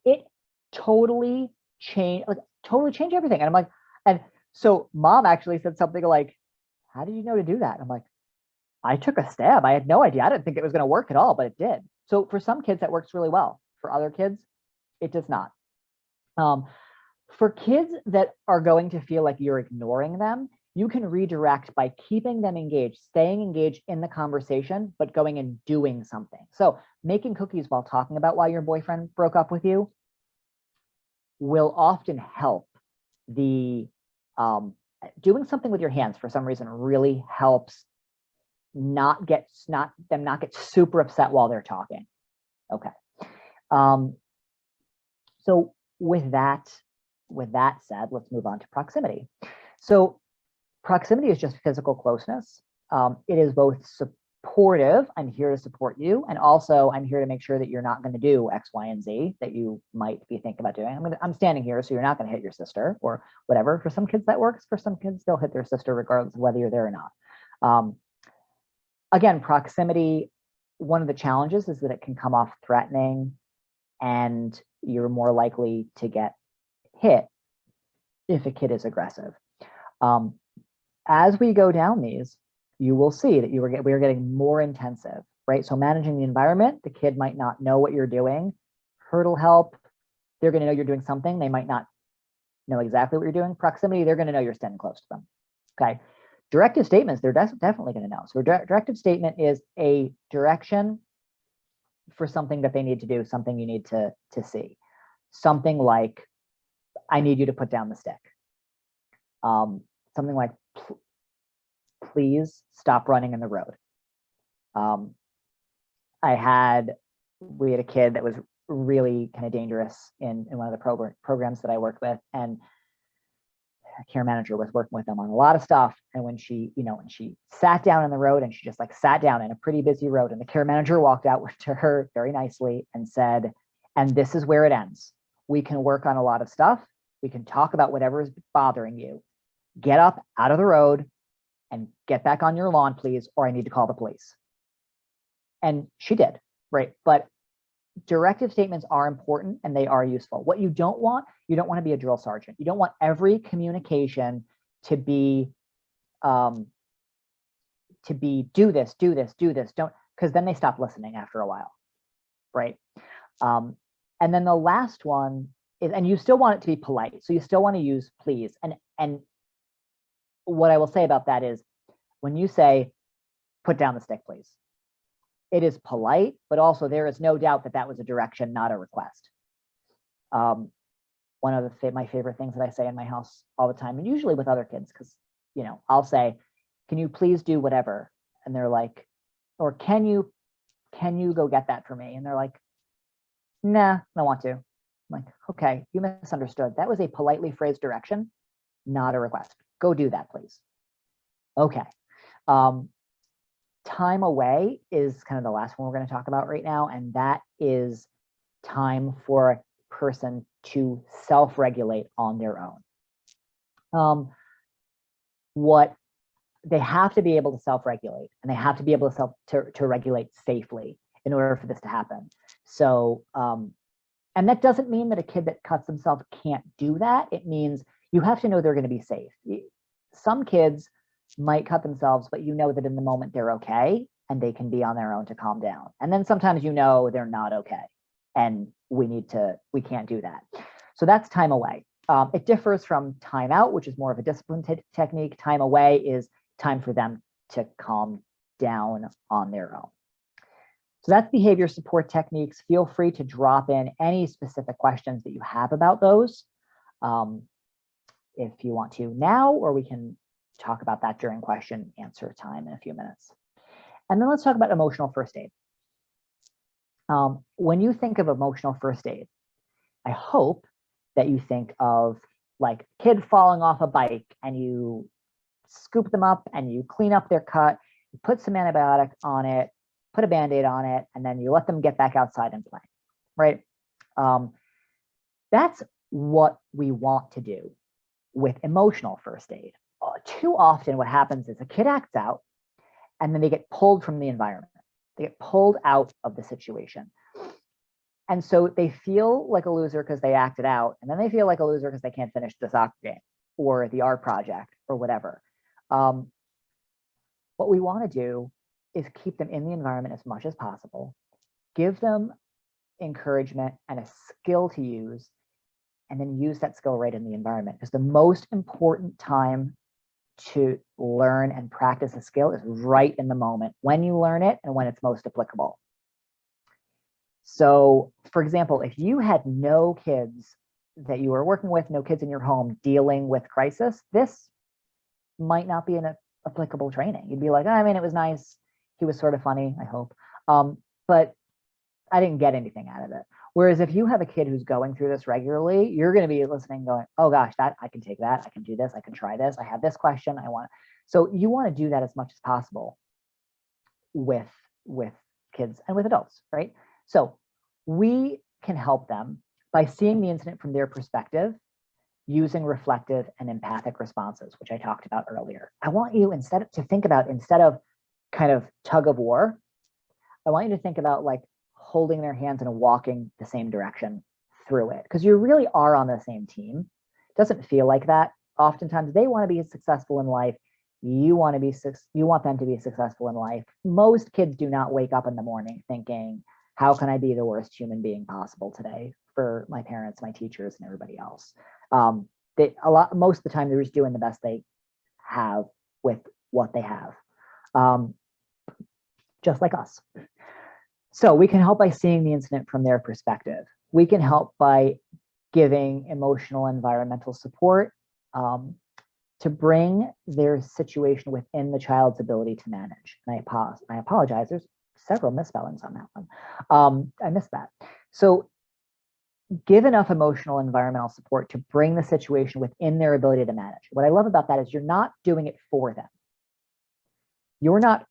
It totally changed everything. And I'm like, and so mom actually said something like, how did you know to do that? And I'm like, I took a stab. I had no idea. I didn't think it was going to work at all, but it did. So for some kids that works really well. For other kids, it does not. For kids that are going to feel like you're ignoring them, you can redirect by keeping them engaged, staying engaged in the conversation, but going and doing something. So making cookies while talking about why your boyfriend broke up with you, will often help. The doing something with your hands for some reason really helps not get super upset while they're talking. Okay. So with that said, let's move on to proximity. So proximity is just physical closeness. It is both supportive, I'm here to support you, and also I'm here to make sure that you're not going to do X, Y, and Z that you might be thinking about doing. I'm standing here, so you're not going to hit your sister or whatever. For some kids that works. For some kids, they'll hit their sister regardless of whether you're there or not. Again, proximity, one of the challenges is that it can come off threatening, and you're more likely to get hit if a kid is aggressive. As we go down these, you will see that we are getting more intensive, right? So managing the environment, the kid might not know what you're doing. Hurdle help, they're going to know you're doing something. They might not know exactly what you're doing. Proximity, they're going to know you're standing close to them. Okay. Directive statements, they're definitely going to know. So a directive statement is a direction for something that they need to do, something you need to see. Something like, I need you to put down the stick. Something like, please stop running in the road. We had a kid that was really kind of dangerous in one of the programs that I worked with, and a care manager was working with them on a lot of stuff. And when she sat down in the road, and she just like sat down in a pretty busy road, and the care manager walked out to her very nicely and said, and this is where it ends. We can work on a lot of stuff. We can talk about whatever is bothering you. Get up out of the road and get back on your lawn, please, or I need to call the police. And she did, right? But directive statements are important and they are useful. What you don't want to be a drill sergeant. You don't want every communication to be do this, don't, because then they stop listening after a while, right? And then the last one is, and you still want it to be polite. So you still want to use please. And what I will say about that is, when you say, put down the stick, please, it is polite, but also there is no doubt that that was a direction, not a request. One of my favorite things that I say in my house all the time, and usually with other kids, because, I'll say, can you please do whatever? And they're like, or can you go get that for me? And they're like, nah, I don't want to. I'm like, okay, you misunderstood. That was a politely phrased direction, not a request. Go do that, please. Okay. Time away is kind of the last one we're going to talk about right now, and that is time for a person to self-regulate on their own. What they have to be able to self-regulate, and they have to be able to regulate safely in order for this to happen. So, and that doesn't mean that a kid that cuts themselves can't do that. It means you have to know they're going to be safe. Some kids might cut themselves, but you know that in the moment they're okay and they can be on their own to calm down. And then sometimes they're not okay, and we can't do that. So that's time away. It differs from time out, which is more of a discipline technique. Time away is time for them to calm down on their own. So that's behavior support techniques. Feel free to drop in any specific questions that you have about those if you want to now, or we can talk about that during question answer time in a few minutes. And then let's talk about emotional first aid. When you think of emotional first aid, I hope that you think of like a kid falling off a bike, and you scoop them up and you clean up their cut, you put some antibiotic on it, put a Band-Aid on it, and then you let them get back outside and play, right? That's what we want to do with emotional first aid. Too often what happens is a kid acts out and then they get pulled from the environment. They get pulled out of the situation. And so they feel like a loser because they acted out, and then they feel like a loser because they can't finish the soccer game or the art project or whatever. What we want to do is keep them in the environment as much as possible, give them encouragement and a skill to use, and then use that skill right in the environment. Because the most important time to learn and practice a skill is right in the moment, when you learn it and when it's most applicable. So, for example, if you had no kids that you are working with, no kids in your home dealing with crisis, this might not be an applicable training. You'd be like, I mean, it was nice. He was sort of funny, I hope. But I didn't get anything out of it. Whereas if you have a kid who's going through this regularly, you're going to be listening going, oh gosh, that I can take that. I can do this. I can try this. I have this question. I want. So you want to do that as much as possible with kids and with adults, right? So we can help them by seeing the incident from their perspective, using reflective and empathic responses, which I talked about earlier. I want you instead of kind of tug of war, I want you to think about like holding their hands and walking the same direction through it, because you really are on the same team. It doesn't feel like that. Oftentimes they want to be successful in life. You want them to be successful in life. Most kids do not wake up in the morning thinking, how can I be the worst human being possible today for my parents, my teachers, and everybody else? Most of the time they're just doing the best they have with what they have, just like us. So we can help by seeing the incident from their perspective. We can help by giving emotional environmental support to bring their situation within the child's ability to manage. And I apologize, there's several misspellings on that one. I missed that. So give enough emotional environmental support to bring the situation within their ability to manage. What I love about that is you're not doing it for them. You're not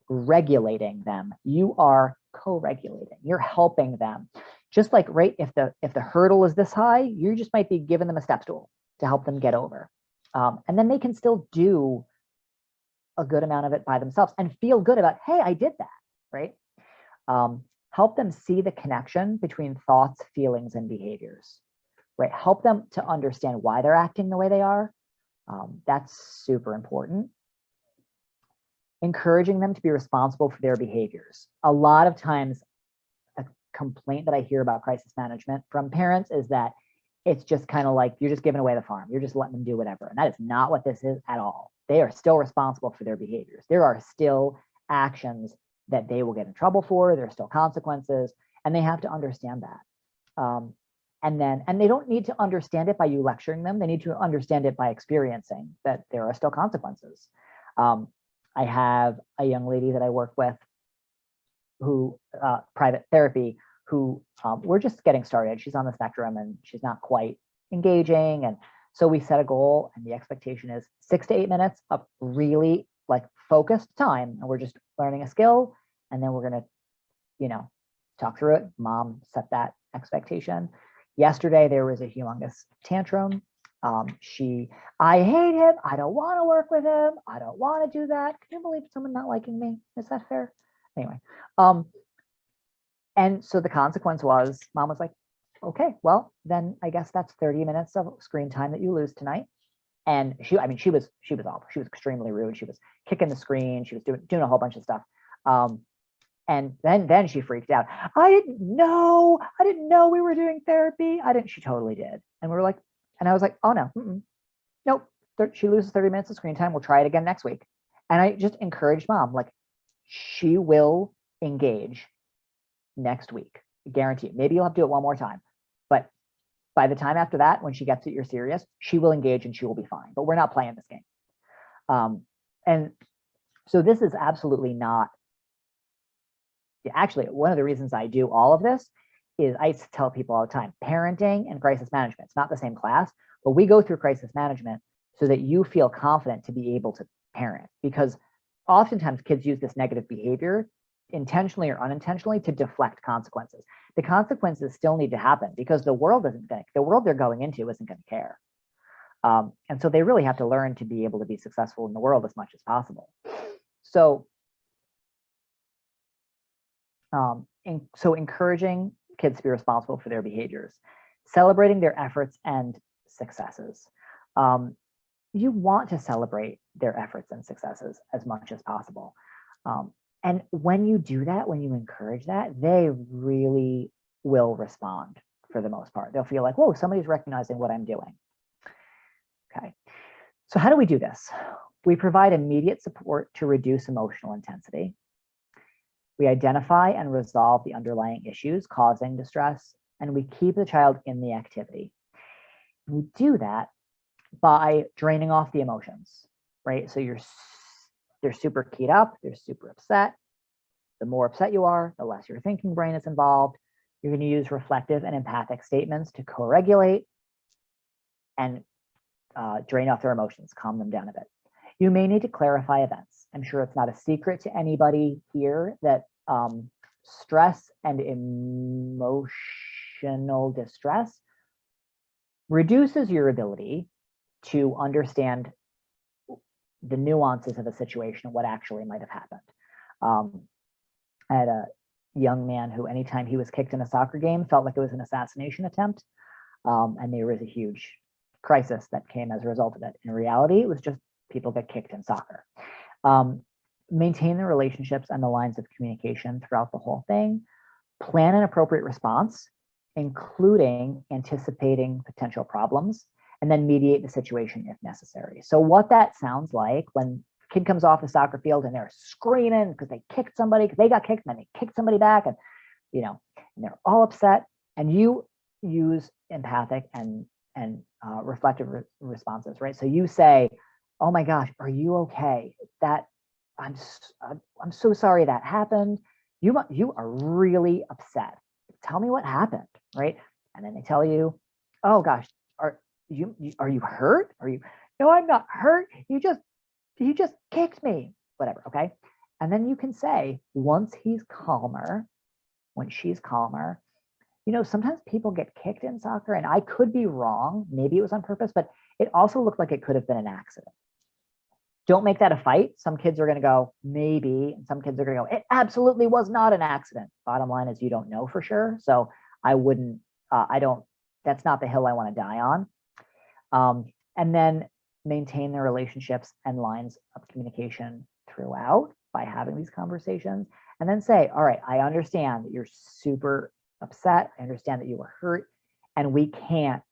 regulating them. You are co-regulating. You're helping them. Just like, right, if the hurdle is this high, you just might be giving them a step stool to help them get over. And then they can still do a good amount of it by themselves and feel good about, hey, I did that, right? Help them see the connection between thoughts, feelings, and behaviors, right? Help them to understand why they're acting the way they are. That's super important. Encouraging them to be responsible for their behaviors. A lot of times, a complaint that I hear about crisis management from parents is that it's just kind of like, you're just giving away the farm. You're just letting them do whatever. And that is not what this is at all. They are still responsible for their behaviors. There are still actions that they will get in trouble for. There are still consequences, and they have to understand that. And they don't need to understand it by you lecturing them. They need to understand it by experiencing that there are still consequences. I have a young lady that I work with who, private therapy, who we're just getting started. She's on the spectrum and she's not quite engaging. And so we set a goal, and the expectation is 6 to 8 minutes of really like focused time. And we're just learning a skill. And then we're going to, talk through it. Mom set that expectation. Yesterday, there was a humongous tantrum. I hate him. I don't want to work with him. I don't want to do that. Can you believe someone not liking me? Is that fair? Anyway. And so the consequence was, Mom was like, okay, well, then I guess that's 30 minutes of screen time that you lose tonight. And she was awful. She was extremely rude. She was kicking the screen. She was doing a whole bunch of stuff. And then she freaked out. I didn't know we were doing therapy. She totally did. And we were like, and I was like, oh no, nope. She loses 30 minutes of screen time. We'll try it again next week. And I just encouraged Mom, like, she will engage next week, guaranteed. Maybe you'll have to do it one more time, but by the time after that, when she gets it, you're serious, she will engage and she will be fine. But we're not playing this game. And so this is absolutely not. Actually, one of the reasons I do all of this is I tell people all the time, parenting and crisis management, it's not the same class, but we go through crisis management so that you feel confident to be able to parent, because oftentimes kids use this negative behavior intentionally or unintentionally to deflect consequences. The consequences still need to happen because the world they're going into isn't going to care. And so they really have to learn to be able to be successful in the world as much as possible. So encouraging kids to be responsible for their behaviors, celebrating their efforts and successes. You want to celebrate their efforts and successes as much as possible. And when you do that, when you encourage that, they really will respond for the most part. They'll feel like, whoa, somebody's recognizing what I'm doing. Okay. So how do we do this? We provide immediate support to reduce emotional intensity. We identify and resolve the underlying issues causing distress, and we keep the child in the activity. We do that by draining off the emotions, right? So they're super keyed up, they're super upset. The more upset you are, the less your thinking brain is involved. You're going to use reflective and empathic statements to co-regulate and drain off their emotions, calm them down a bit. You may need to clarify events. I'm sure it's not a secret to anybody here that stress and emotional distress reduces your ability to understand the nuances of a situation and what actually might have happened. I had a young man who, anytime he was kicked in a soccer game, felt like it was an assassination attempt. And there was a huge crisis that came as a result of it. In reality, it was just people get kicked in soccer. Maintain the relationships and the lines of communication throughout the whole thing. Plan an appropriate response, including anticipating potential problems, and then mediate the situation if necessary. So what that sounds like when a kid comes off the soccer field and they're screaming because they kicked somebody, because they got kicked and then they kicked somebody back, and and they're all upset, and you use empathic and reflective responses, right? So you say, "Oh my gosh, are you okay? I'm so sorry that happened. You are really upset. Tell me what happened," right? And then they tell you, "Oh gosh, are you hurt? Are you?" "No, I'm not hurt. He just kicked me." Whatever, okay? And then you can say, once he's calmer, when she's calmer, sometimes people get kicked in soccer, and I could be wrong. Maybe it was on purpose, but it also looked like it could have been an accident. Don't make that a fight. Some kids are going to go, maybe, and some kids are going to go, it absolutely was not an accident. Bottom line is you don't know for sure. So that's not the hill I want to die on. And then maintain the relationships and lines of communication throughout by having these conversations, and then say, all right, I understand that you're super upset. I understand that you were hurt, and we can't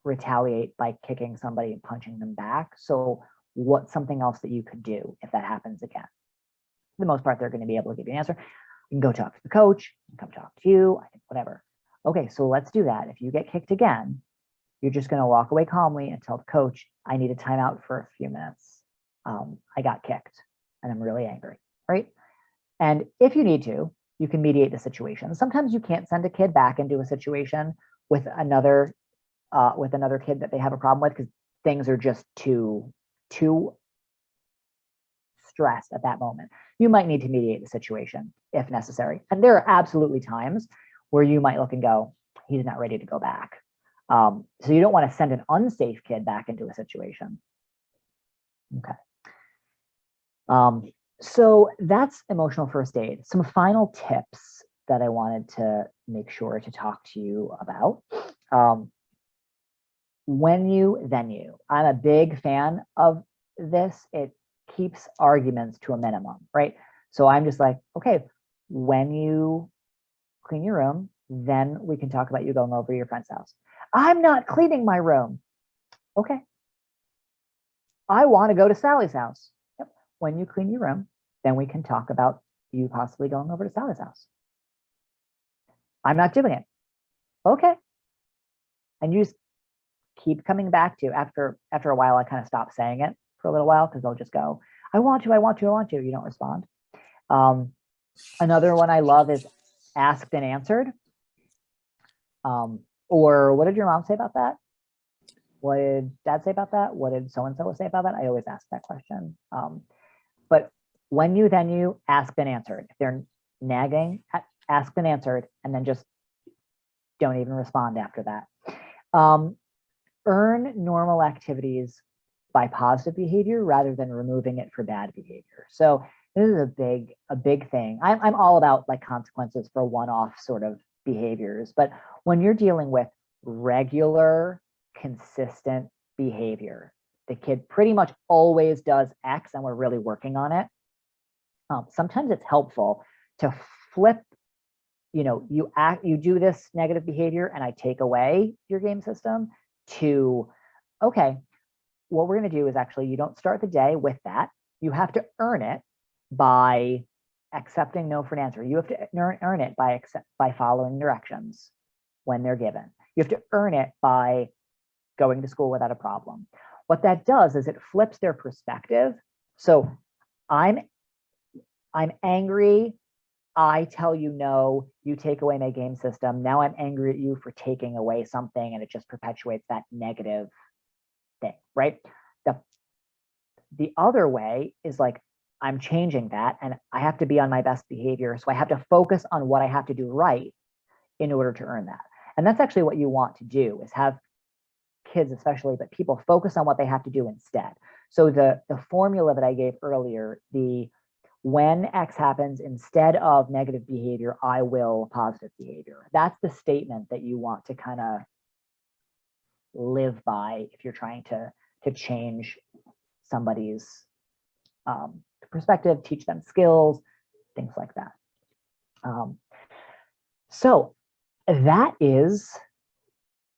retaliate by kicking somebody and punching them back. So what's something else that you could do if that happens again? For the most part, they're going to be able to give you an answer. You can go talk to the coach, come talk to you, whatever. Okay, so let's do that. If you get kicked again, you're just going to walk away calmly and tell the coach, I need a timeout for a few minutes. I got kicked and I'm really angry, right? And if you need to, you can mediate the situation. Sometimes you can't send a kid back into a situation with another kid that they have a problem with because things are just too stressed at that moment. You might need to mediate the situation if necessary. And there are absolutely times where you might look and go, he's not ready to go back. So you don't want to send an unsafe kid back into a situation. Okay. So that's emotional first aid. Some final tips that I wanted to make sure to talk to you about. When you, then you. I'm a big fan of this. It keeps arguments to a minimum, right? So I'm just like, okay, when you clean your room, then we can talk about you going over to your friend's house. I'm not cleaning my room. Okay. I want to go to Sally's house. Yep. When you clean your room, then we can talk about you possibly going over to Sally's house. I'm not doing it. Okay. And you just keep coming back to, after a while, I kind of stop saying it for a little while because they'll just go, I want to. You don't respond. Another one I love is asked and answered. Or what did your mom say about that? What did dad say about that? What did so-and-so say about that? I always ask that question. But when you, then you, asked and answered. If they're nagging, asked and answered, and then just don't even respond after that. Earn normal activities by positive behavior rather than removing it for bad behavior. So this is a big thing. I'm all about like consequences for one-off sort of behaviors, but when you're dealing with regular, consistent behavior, the kid pretty much always does X and we're really working on it. Sometimes it's helpful to flip, you do this negative behavior and I take away your game system to, okay, what we're going to do is actually, you don't start the day with that. You have to earn it by accepting no for an answer. You have to earn it by following directions when they're given. You have to earn it by going to school without a problem. What that does is it flips their perspective. So I'm angry. I tell you no, you take away my game system. Now I'm angry at you for taking away something, and it just perpetuates that negative thing, right? The other way is like, I'm changing that and I have to be on my best behavior. So I have to focus on what I have to do right in order to earn that. And that's actually what you want to do, is have kids especially, but people focus on what they have to do instead. So the formula that I gave earlier, when X happens, instead of negative behavior, I will positive behavior. That's the statement that you want to kind of live by if you're trying to change somebody's perspective, teach them skills, things like that. So that is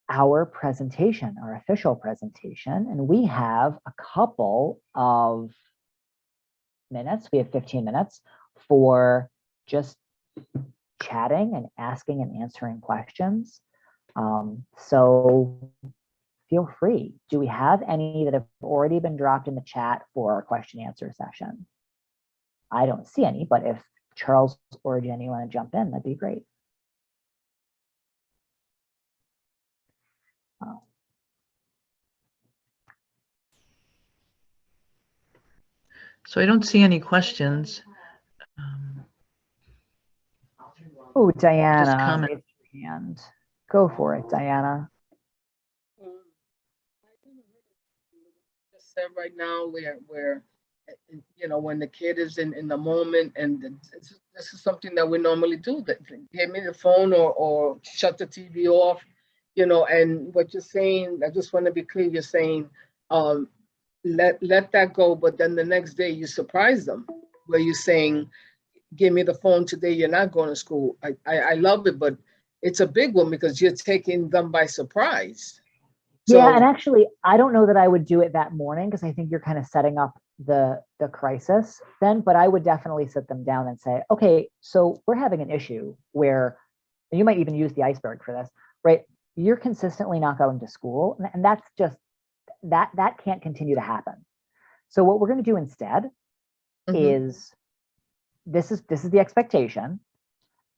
our presentation, our official presentation, and we have a couple of minutes. We have 15 minutes for just chatting and asking and answering questions. So feel free. Do we have any that have already been dropped in the chat for our question answer session? I don't see any, but if Charles or Jenny want to jump in, that'd be great. So I don't see any questions. Oh, Diana, comment. raise your hand. Go for it, Diana. Just said right now where you know, when the kid is in the moment, and this is something that we normally do, that give me the phone or shut the TV off, you know. And what you're saying, I just want to be clear, you're saying let that go, but then the next day you surprise them where you're saying, give me the phone today, you're not going to school. I love it, but it's a big one because you're taking them by surprise. So, yeah, and actually, I don't know that I would do it that morning, because I think you're kind of setting up the crisis then, but I would definitely sit them down and say, okay, so we're having an issue where, and you might even use the iceberg for this, right? You're consistently not going to school, and that's just, that can't continue to happen. So what we're going to do instead is, this is the expectation,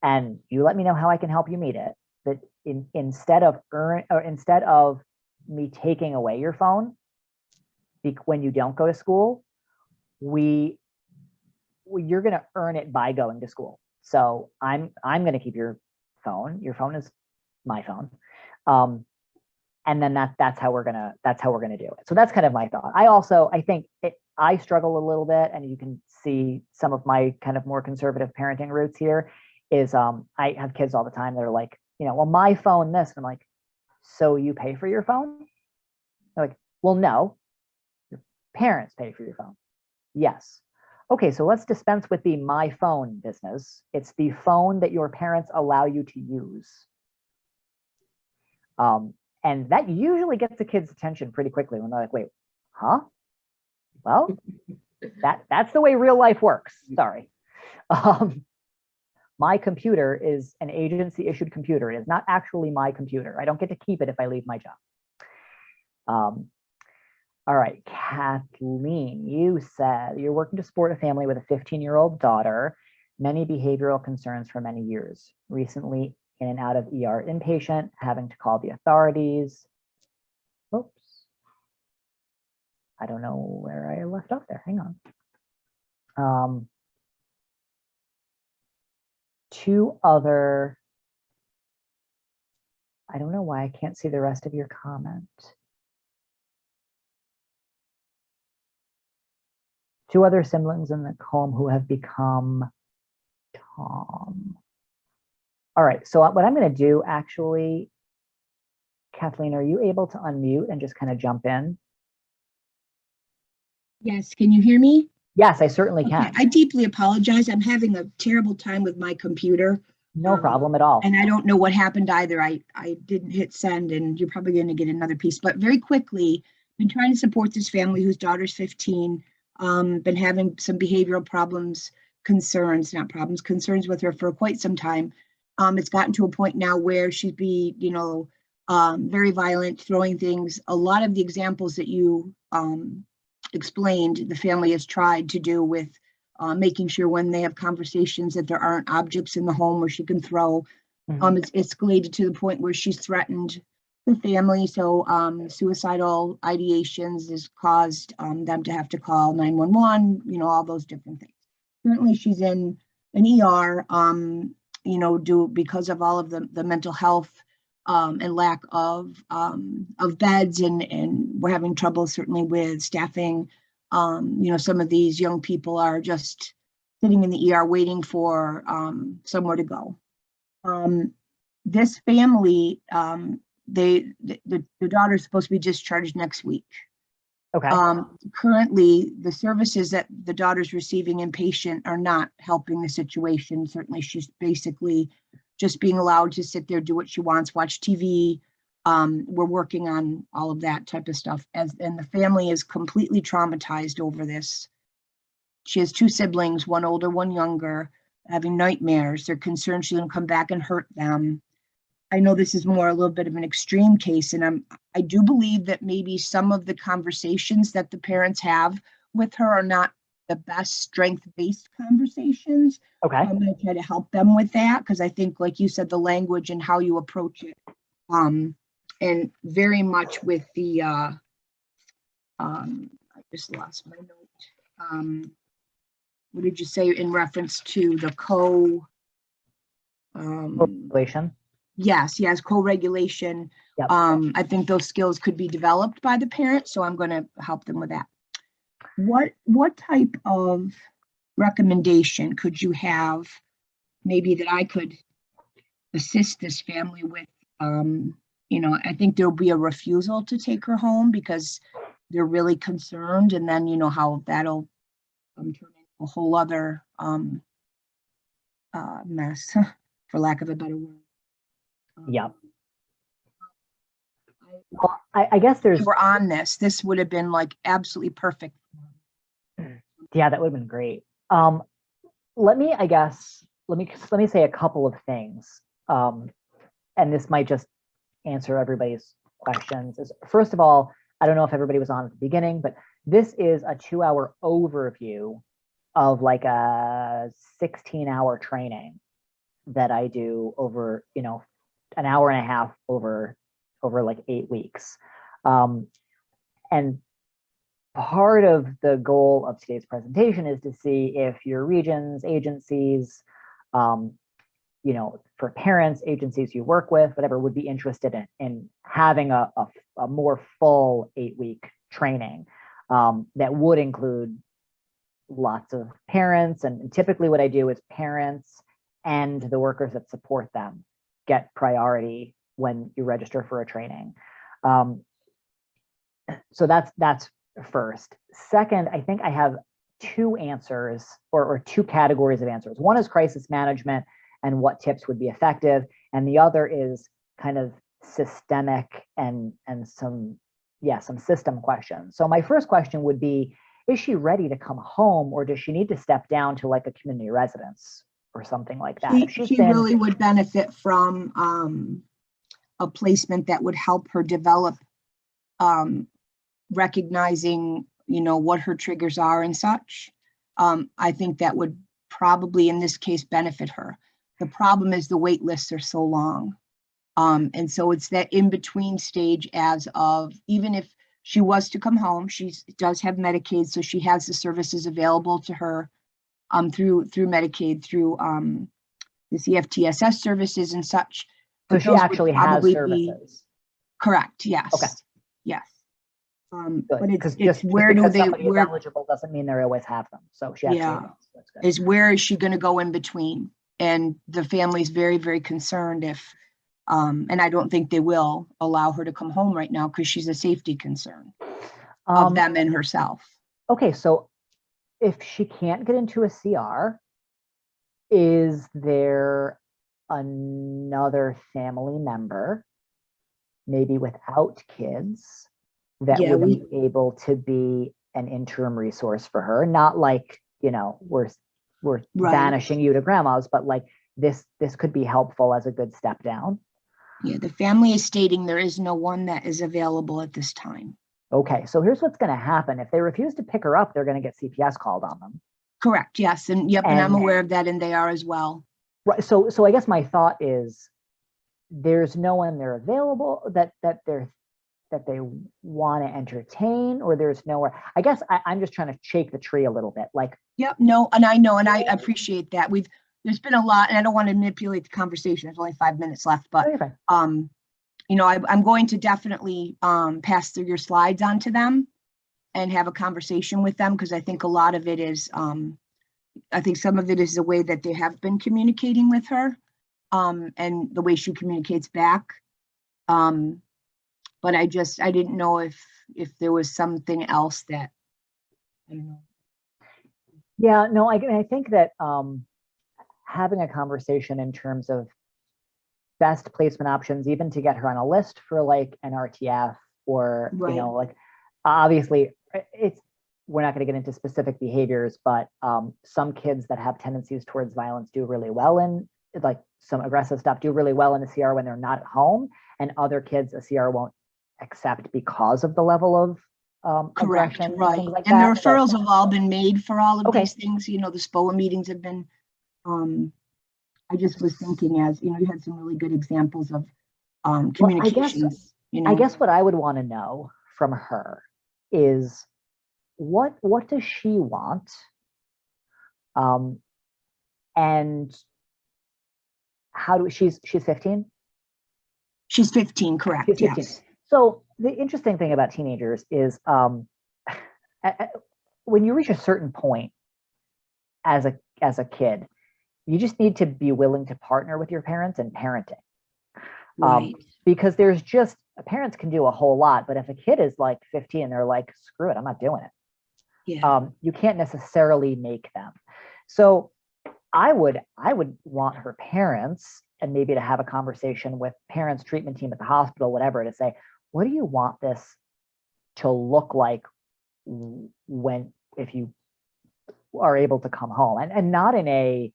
and you let me know how I can help you meet it. That instead of me taking away your phone when you don't go to school, you're going to earn it by going to school. So I'm going to keep your phone. Your phone is my phone, and then that's how we're gonna do it. So that's kind of my thought. I think I struggle a little bit, and you can see some of my kind of more conservative parenting roots here. Is I have kids all the time that are like, you know, well, my phone this. And I'm like, so you pay for your phone? They're like, well, no, your parents pay for your phone. Yes. Okay, so let's dispense with the my phone business. It's the phone that your parents allow you to use. And that usually gets the kids' attention pretty quickly when they're like, wait, huh? Well, that's the way real life works. Sorry. My computer is an agency issued computer. It is not actually my computer. I don't get to keep it if I leave my job. All right, Kathleen, you said you're working to support a family with a 15-year-old daughter, many behavioral concerns for many years. Recently in and out of ER inpatient, having to call the authorities. Oops. I don't know where I left off there. Hang on. Two other, I don't know why I can't see the rest of your comment. Two other siblings in the home who have become Tom. All right, so what I'm going to do, actually, Kathleen, are you able to unmute and just kind of jump in? Yes, can you hear me? Yes, I certainly can. I deeply apologize. I'm having a terrible time with my computer. No problem at all. And I don't know what happened either. I didn't hit send, and you're probably going to get another piece. But very quickly, been trying to support this family whose daughter's 15, been having some behavioral problems, concerns with her for quite some time. It's gotten to a point now where she'd be, very violent, throwing things. A lot of the examples that you explained, the family has tried to do with making sure when they have conversations that there aren't objects in the home where she can throw. It's escalated to the point where she's threatened the family. So suicidal ideations has caused them to have to call 911, all those different things. Currently, she's in an ER, because of all of the mental health and lack of beds, and we're having trouble certainly with staffing. Some of these young people are just sitting in the ER waiting for somewhere to go. This family, the daughter's supposed to be discharged next week. Okay. Currently, the services that the daughter's receiving inpatient are not helping the situation. Certainly, she's basically just being allowed to sit there, do what she wants, watch TV. We're working on all of that type of stuff. And the family is completely traumatized over this. She has 2 siblings, one older, one younger, having nightmares. They're concerned she's going to come back and hurt them. I know this is more a little bit of an extreme case, and I do believe that maybe some of the conversations that the parents have with her are not the best strength-based conversations. Okay. I'm going to try to help them with that, because I think, like you said, the language and how you approach it, and very much with the, I just lost my note. What did you say in reference to the Coregulation. Yes, co-regulation. Yep. I think those skills could be developed by the parents, so I'm going to help them with that. What type of recommendation could you have, maybe that I could assist this family with? I think there'll be a refusal to take her home because they're really concerned, and then how that'll turn into a whole other mess, for lack of a better word. Yep. Well, I guess there's. If we're on this would have been like absolutely perfect. Yeah, that would have been great. Let me say a couple of things, and this might just answer everybody's questions. First of all, I don't know if everybody was on at the beginning, but this is a 2-hour overview of like a 16-hour training that I do over, an hour and a half over like 8 weeks. And part of the goal of today's presentation is to see if your regions, agencies, for parents, agencies you work with, whatever, would be interested in having a more full 8-week training that would include lots of parents. And typically what I do is parents and the workers that support them get priority when you register for a training. So that's first. Second, I think I have 2 answers or 2 categories of answers. One is crisis management and what tips would be effective. And the other is kind of systemic and some system questions. So my first question would be, is she ready to come home, or does she need to step down to like a community residence or something like that? She really would benefit from a placement that would help her develop recognizing, what her triggers are and such. I think that would probably, in this case, benefit her. The problem is the wait lists are so long. And so it's that in-between stage as of, even if she was to come home, she does have Medicaid, so she has the services available to her through Medicaid, through the CFTSS services and such. So she actually has services. Correct, yes. Okay. Yes. But it's where do they, where eligible doesn't mean they always have them. So she actually does. Is where is she going to go in between? And the family's very, very concerned if, and I don't think they will allow her to come home right now because she's a safety concern of them and herself. Okay, so if she can't get into a CR, is there another family member, maybe without kids, that would be able to be an interim resource for her? Not like, we're banishing you to grandma's, but like this could be helpful as a good step down. Yeah, the family is stating there is no one that is available at this time. Okay, so here's what's going to happen. If they refuse to pick her up, they're going to get CPS called on them. Correct, yes, and yep, and I'm And- aware of that, and they are as well. Right. So I guess my thought is there's no one they're available that they want to entertain, or there's nowhere. I guess I'm just trying to shake the tree a little bit. Like, Yep, no, and I know, and I appreciate that. There's been a lot, and I don't want to manipulate the conversation. There's only 5 minutes left, but oh, you're fine. you know, I'm going to definitely pass through your slides on to them and have a conversation with them, because I think a lot of it is I think some of it is the way that they have been communicating with her, and the way she communicates back. But I didn't know if there was something else that, I don't know. Yeah, no, I think that having a conversation in terms of best placement options, even to get her on a list for like an RTF, or, Right. you know, like, obviously we're not going to get into specific behaviors, but some kids that have tendencies towards violence do really well in, like, some aggressive stuff do really well in a CR when they're not at home, and other kids a CR won't accept because of the level of Correct, aggression, right. things like And the that. So- referrals have all been made for all of Okay. these things. You know, the SPOA meetings have been, I just was thinking, as, you know, you had some really good examples of communications, you know. I guess what I would want to know from her is what does she want? And how do she's 15? She's 15, correct, She's 15. yes. So the interesting thing about teenagers is when you reach a certain point as a kid, you just need to be willing to partner with your parents in parenting. Right, Because there's just, parents can do a whole lot, but if a kid is like 15 and they're like, screw it, I'm not doing it, yeah, you can't necessarily make them. So I would want her parents, and maybe to have a conversation with parents, treatment team at the hospital, whatever, to say, what do you want this to look like if you are able to come home, and not in a,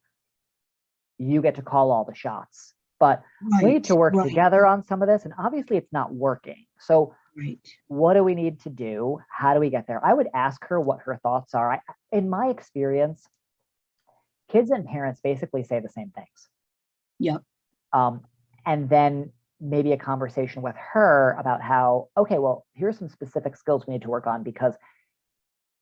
you get to call all the shots, but we need to work right, together on some of this. And obviously it's not working. So right, what do we need to do? How do we get there? I would ask her what her thoughts are. In my experience, kids and parents basically say the same things. yep, And then maybe a conversation with her about how, okay, well, here's some specific skills we need to work on, because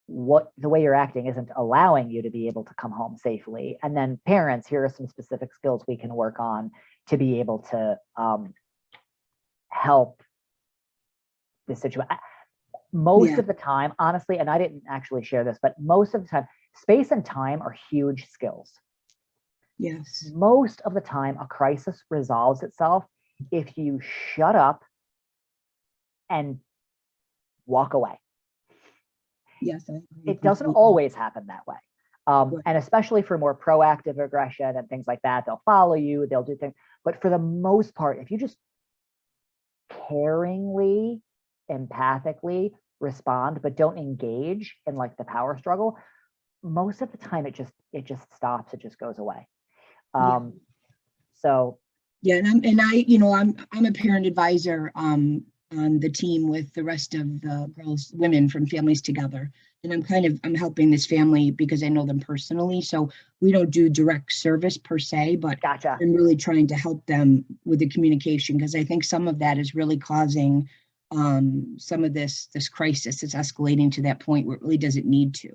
the way you're acting isn't allowing you to be able to come home safely. And then parents, here are some specific skills we can work on to be able to help the situation. Most Yeah. of the time, honestly, and I didn't actually share this, but most of the time, space and time are huge skills. yes, Most of the time, a crisis resolves itself if you shut up and walk away. yes. I agree It doesn't completely. always happen that way. Right. And especially for more proactive aggression and things like that, they'll follow you, they'll do things. But for the most part, if you just caringly, empathically respond, but don't engage in like the power struggle, most of the time it just stops, it just goes away. Yeah. So Yeah, and I, you know, I'm a parent advisor on the team with the rest of the women from Families Together. And I'm helping this family because I know them personally. So we don't do direct service per se, but gotcha. I'm really trying to help them with the communication, because I think some of that is really causing some of this crisis. It's escalating to that point where it really doesn't need to.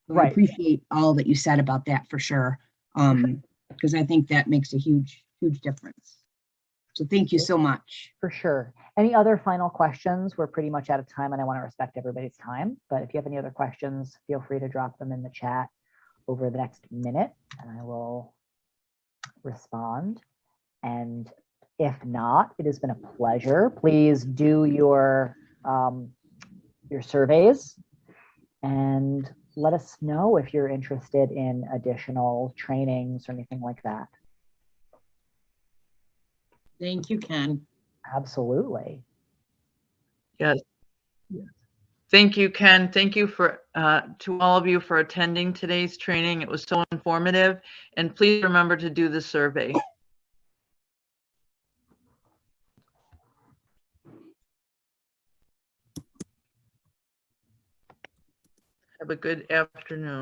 So I Right. appreciate all that you said about that for sure. Because I think that makes a huge difference. So thank you so much. For sure. Any other final questions? We're pretty much out of time and I want to respect everybody's time. But if you have any other questions, feel free to drop them in the chat over the next minute and I will respond. And if not, it has been a pleasure. Please do your surveys and let us know if you're interested in additional trainings or anything like that. Thank you, Ken. Absolutely. Yes. Thank you, Ken. Thank you for to all of you for attending today's training. It was so informative. And please remember to do the survey. Have a good afternoon.